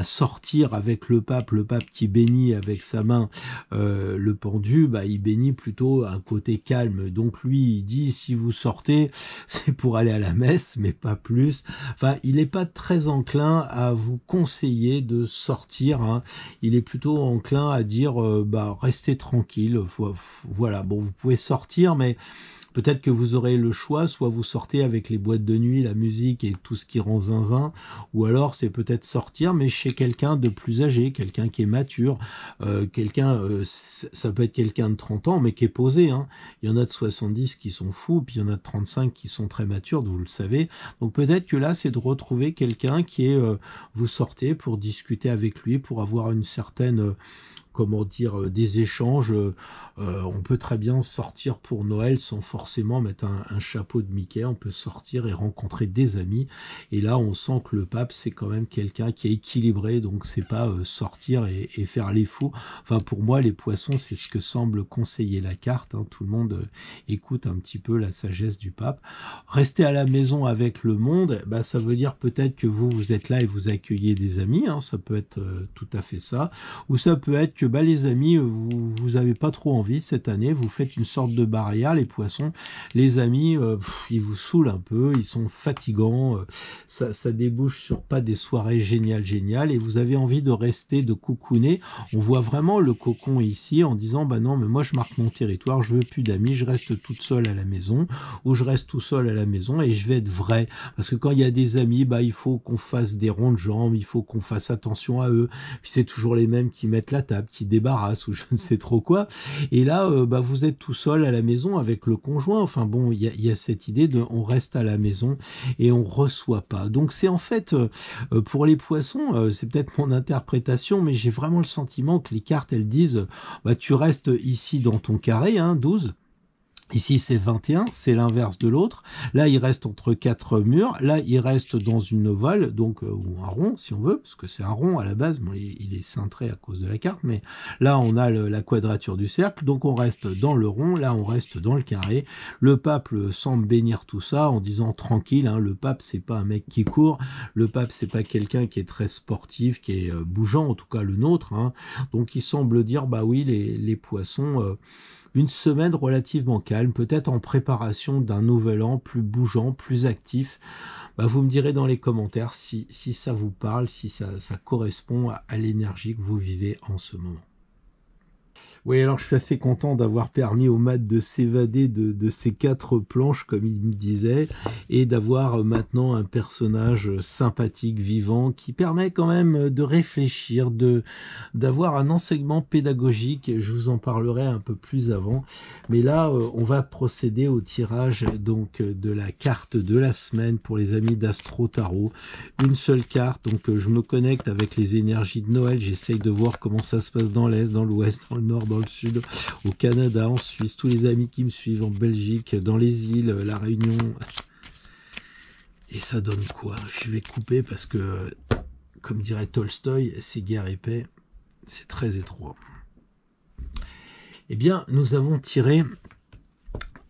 sortir avec le pape qui bénit avec sa main le pendu, il bénit plutôt un côté calme. Donc lui, il dit, si vous sortez, c'est pour aller à la messe, mais pas plus. Enfin, il n'est pas très enclin à vous conseiller de sortir, hein. Il est plutôt enclin à dire, restez tranquille. Voilà, bon, vous pouvez sortir, mais peut-être que vous aurez le choix, soit vous sortez avec les boîtes de nuit, la musique et tout ce qui rend zinzin, ou alors c'est peut-être sortir, mais chez quelqu'un de plus âgé, quelqu'un qui est mature, ça peut être quelqu'un de 30 ans, mais qui est posé, hein. Il y en a de 70 qui sont fous, puis il y en a de 35 qui sont très matures, vous le savez. Donc peut-être que là, c'est de retrouver quelqu'un qui est, vous sortez pour discuter avec lui, pour avoir une certaine... comment dire, des échanges. On peut très bien sortir pour Noël sans forcément mettre un chapeau de Mickey. On peut sortir et rencontrer des amis. Et là, on sent que le pape, c'est quand même quelqu'un qui est équilibré. Donc, c'est pas sortir et faire les fous. Enfin, pour moi, les poissons, c'est ce que semble conseiller la carte, hein. Tout le monde écoute un petit peu la sagesse du pape. Rester à la maison avec le monde, ça veut dire peut-être que vous êtes là et vous accueillez des amis, hein. Ça peut être tout à fait ça. Ou ça peut être que les amis, vous avez pas trop envie cette année, vous faites une sorte de barrière, les poissons, les amis, ils vous saoulent un peu, ils sont fatigants, ça débouche sur pas des soirées géniales, et vous avez envie de rester, de cocooner. On voit vraiment le cocon ici en disant, non, mais moi je marque mon territoire, je veux plus d'amis, je reste toute seule à la maison, ou je reste tout seul à la maison, et je vais être vrai, parce que quand il y a des amis, il faut qu'on fasse des ronds de jambes, il faut qu'on fasse attention à eux, puis c'est toujours les mêmes qui mettent la table, qui débarrassent, ou je ne sais trop quoi, et là vous êtes tout seul à la maison avec le conjoint. Enfin bon, il y a cette idée de on reste à la maison et on reçoit pas. Donc c'est en fait pour les poissons, c'est peut-être mon interprétation, mais j'ai vraiment le sentiment que les cartes elles disent tu restes ici dans ton carré, hein, 12. Ici, c'est 21, c'est l'inverse de l'autre. Là, il reste entre 4 murs. Là, il reste dans une ovale, donc ou un rond, si on veut, parce que c'est un rond à la base. Bon, il est cintré à cause de la carte, mais là, on a la quadrature du cercle, donc on reste dans le rond. Là, on reste dans le carré. Le pape semble bénir tout ça en disant tranquille, hein, le pape, c'est pas un mec qui court. Le pape, c'est pas quelqu'un qui est très sportif, qui est bougeant, en tout cas le nôtre, hein. Donc, il semble dire, oui, les poissons... une semaine relativement calme, peut-être en préparation d'un nouvel an plus bougeant, plus actif. Vous me direz dans les commentaires si ça vous parle, si ça correspond à l'énergie que vous vivez en ce moment. Oui, alors je suis assez content d'avoir permis au mat de s'évader de ces 4 planches, comme il me disait, et d'avoir maintenant un personnage sympathique, vivant, qui permet quand même de réfléchir, d'avoir un enseignement pédagogique. Je vous en parlerai un peu plus avant. Mais là, on va procéder au tirage donc de la carte de la semaine pour les amis d'Astro Tarot. Une seule carte, donc je me connecte avec les énergies de Noël. J'essaye de voir comment ça se passe dans l'Est, dans l'Ouest, dans le Nord, dans le Sud, au Canada, en Suisse, tous les amis qui me suivent en Belgique, dans les îles, la Réunion. Et ça donne quoi? Je vais couper parce que, comme dirait Tolstoï, c'est guerre et paix, c'est très étroit. Eh bien, nous avons tiré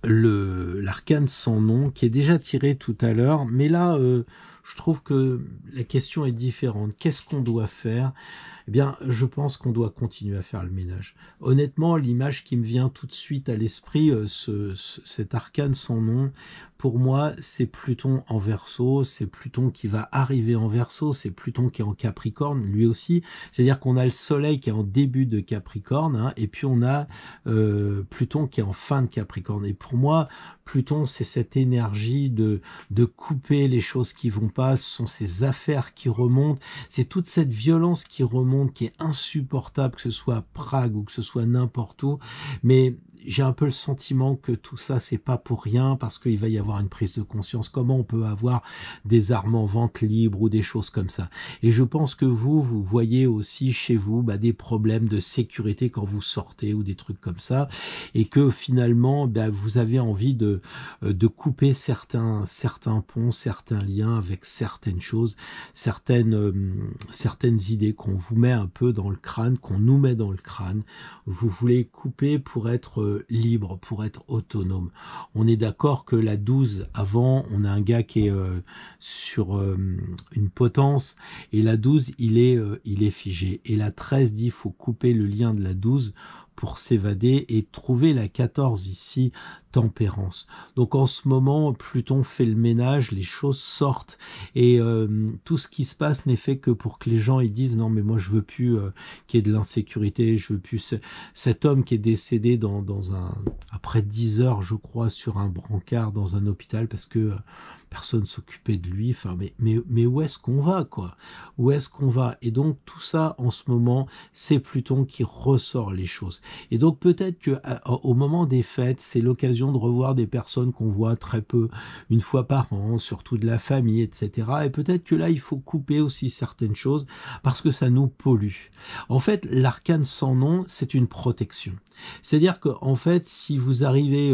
l'arcane sans nom, qui est déjà tiré tout à l'heure, mais là, je trouve que la question est différente. Qu'est-ce qu'on doit faire? Eh bien, je pense qu'on doit continuer à faire le ménage. Honnêtement, l'image qui me vient tout de suite à l'esprit, cet arcane sans nom, pour moi, c'est Pluton en Verseau, c'est Pluton qui va arriver en Verseau, c'est Pluton qui est en Capricorne, lui aussi. C'est-à-dire qu'on a le Soleil qui est en début de Capricorne, hein, et puis on a Pluton qui est en fin de Capricorne. Et pour moi, Pluton, c'est cette énergie de couper les choses qui vont pas, ce sont ces affaires qui remontent, c'est toute cette violence qui remonte, qui est insupportable, que ce soit à Prague ou que ce soit n'importe où, mais j'ai un peu le sentiment que tout ça, c'est pas pour rien, parce qu'il va y avoir une prise de conscience. Comment on peut avoir des armes en vente libre ou des choses comme ça? Et je pense que vous voyez aussi chez vous des problèmes de sécurité quand vous sortez ou des trucs comme ça, et que finalement, vous avez envie de couper certains ponts, certains liens avec certaines choses, certaines idées qu'on vous met un peu dans le crâne, qu'on nous met dans le crâne. Vous voulez couper pour être libre, pour être autonome. On est d'accord que la 12, avant, on a un gars qui est sur une potence, et la 12, il est figé. Et la 13 dit, il faut couper le lien de la 12 pour s'évader, et trouver la 14 ici, tempérance. Donc en ce moment, Pluton fait le ménage, les choses sortent, et tout ce qui se passe n'est fait que pour que les gens ils disent non mais moi je veux plus qu'il y ait de l'insécurité, je veux plus cet homme qui est décédé après 10 heures je crois sur un brancard dans un hôpital parce que personne s'occupait de lui. Enfin, mais où est-ce qu'on va, quoi? Où est-ce qu'on va? Et donc tout ça en ce moment, c'est Pluton qui ressort les choses. Et donc peut-être que au moment des fêtes, c'est l'occasion de revoir des personnes qu'on voit très peu, une fois par an, surtout de la famille, etc. Et peut-être que là, il faut couper aussi certaines choses parce que ça nous pollue. En fait, l'arcane sans nom, c'est une protection. C'est-à-dire que en fait, si vous arrivez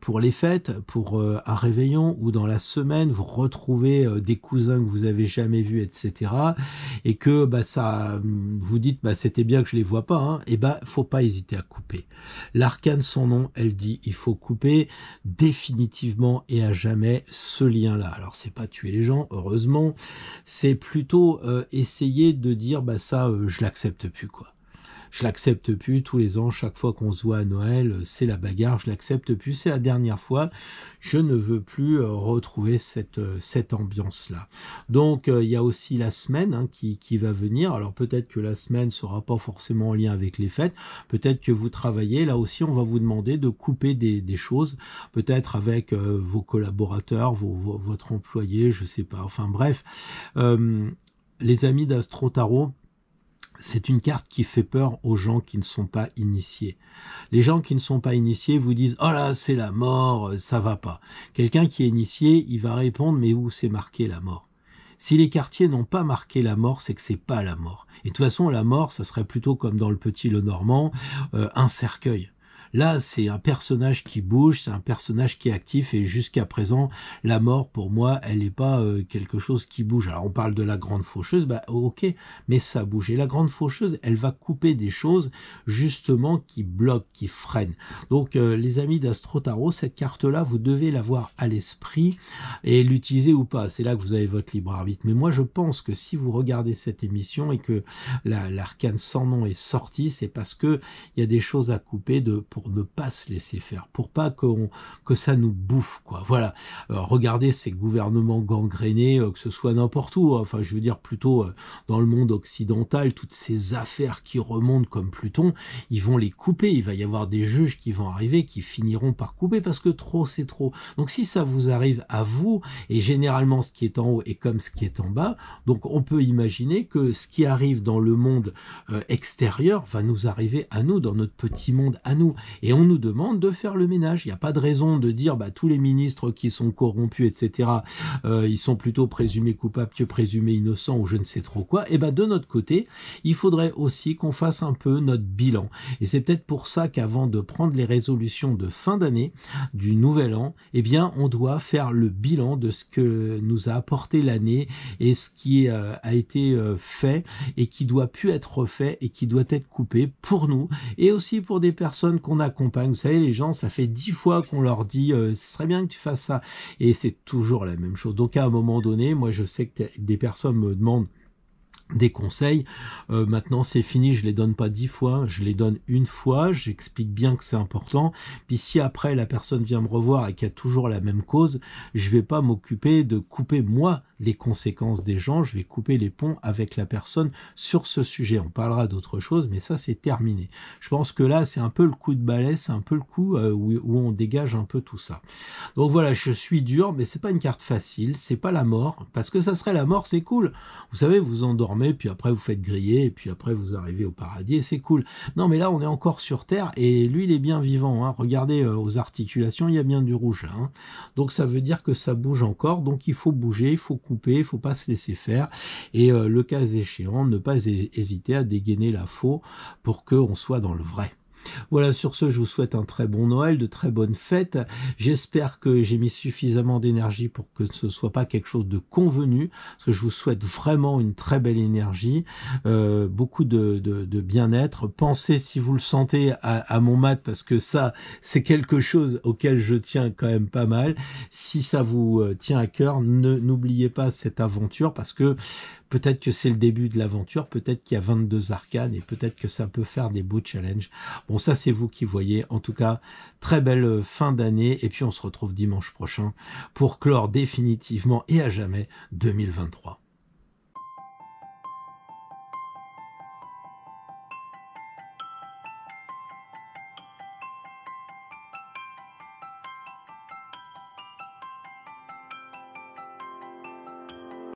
pour les fêtes, pour un réveillon ou dans la semaine, vous retrouvez des cousins que vous avez jamais vus, etc. Et que ça, vous dites c'était bien que je les vois pas, hein, et faut pas hésiter à couper. L'arcane sans nom, elle dit il faut couper définitivement et à jamais ce lien-là. Alors c'est pas tuer les gens, heureusement, c'est plutôt essayer de dire je l'accepte plus, quoi. Je l'accepte plus, tous les ans, chaque fois qu'on se voit à Noël, c'est la bagarre, je l'accepte plus, c'est la dernière fois, je ne veux plus retrouver cette ambiance-là. Donc il y a aussi la semaine qui va venir, alors peut-être que la semaine sera pas forcément en lien avec les fêtes, peut-être que vous travaillez, là aussi on va vous demander de couper des choses, peut-être avec vos collaborateurs, votre employé, je sais pas, enfin bref, les amis d'Astro Tarot, c'est une carte qui fait peur aux gens qui ne sont pas initiés. Les gens qui ne sont pas initiés vous disent « Oh là, c'est la mort, ça va pas ». Quelqu'un qui est initié, il va répondre « Mais où c'est marqué la mort ?» Si les quartiers n'ont pas marqué la mort, c'est que c'est pas la mort. Et de toute façon, la mort, ça serait plutôt comme dans le Petit Lenormand, un cercueil. Là, c'est un personnage qui bouge, c'est un personnage qui est actif, et jusqu'à présent, la mort, pour moi, elle n'est pas quelque chose qui bouge. Alors, on parle de la grande faucheuse, ok, mais ça bouge. Et la grande faucheuse, elle va couper des choses, justement, qui bloquent, qui freinent. Donc, les amis d'Astro Tarot, cette carte-là, vous devez l'avoir à l'esprit et l'utiliser ou pas. C'est là que vous avez votre libre arbitre. Mais moi, je pense que si vous regardez cette émission et que l'arcane sans nom est sorti, c'est parce que il y a des choses à couper pour ne pas se laisser faire, pour pas que ça nous bouffe, quoi. Voilà. Regardez ces gouvernements gangrénés, que ce soit n'importe où, hein. Enfin, je veux dire plutôt dans le monde occidental, toutes ces affaires qui remontent comme Pluton, ils vont les couper. Il va y avoir des juges qui vont arriver, qui finiront par couper parce que trop, c'est trop. Donc, si ça vous arrive à vous, et généralement ce qui est en haut est comme ce qui est en bas, donc on peut imaginer que ce qui arrive dans le monde extérieur va nous arriver à nous, dans notre petit monde à nous. Et on nous demande de faire le ménage. Il n'y a pas de raison de dire tous les ministres qui sont corrompus, etc., ils sont plutôt présumés coupables que présumés innocents ou je ne sais trop quoi. Et de notre côté, il faudrait aussi qu'on fasse un peu notre bilan. Et c'est peut-être pour ça qu'avant de prendre les résolutions de fin d'année, du nouvel an, on doit faire le bilan de ce que nous a apporté l'année et ce qui a été fait et qui doit plus être fait et qui doit être coupé pour nous et aussi pour des personnes qu'on accompagne. Vous savez, les gens, ça fait 10 fois qu'on leur dit ce serait bien que tu fasses ça et c'est toujours la même chose. Donc à un moment donné, moi je sais que des personnes me demandent des conseils, maintenant c'est fini, je les donne pas 10 fois, je les donne une fois, j'explique bien que c'est important, puis si après la personne vient me revoir et qu'il y a toujours la même cause, je vais pas m'occuper de couper moi les conséquences des gens, je vais couper les ponts avec la personne sur ce sujet. On parlera d'autre chose, mais ça c'est terminé. Je pense que là c'est un peu le coup de balai, c'est un peu le coup où on dégage un peu tout ça. Donc voilà, je suis dur, mais c'est pas une carte facile, c'est pas la mort, parce que ça serait la mort, c'est cool. Vous savez, vous endormez, puis après vous faites griller, et puis après vous arrivez au paradis, et c'est cool. Non, mais là on est encore sur Terre, et lui il est bien vivant, hein. Regardez aux articulations, il y a bien du rouge là, hein. Donc ça veut dire que ça bouge encore, donc il faut bouger, il faut couper, il faut pas se laisser faire, et le cas échéant, ne pas hésiter à dégainer la faux pour qu'on soit dans le vrai. Voilà, sur ce, je vous souhaite un très bon Noël, de très bonnes fêtes. J'espère que j'ai mis suffisamment d'énergie pour que ce ne soit pas quelque chose de convenu, parce que je vous souhaite vraiment une très belle énergie, beaucoup de bien-être. Pensez, si vous le sentez, à mon mat, parce que ça, c'est quelque chose auquel je tiens quand même pas mal. Si ça vous tient à cœur, n'oubliez pas cette aventure, parce que peut-être que c'est le début de l'aventure, peut-être qu'il y a 22 arcanes et peut-être que ça peut faire des beaux challenges. Bon, ça c'est vous qui voyez. En tout cas, très belle fin d'année et puis on se retrouve dimanche prochain pour clore définitivement et à jamais 2023.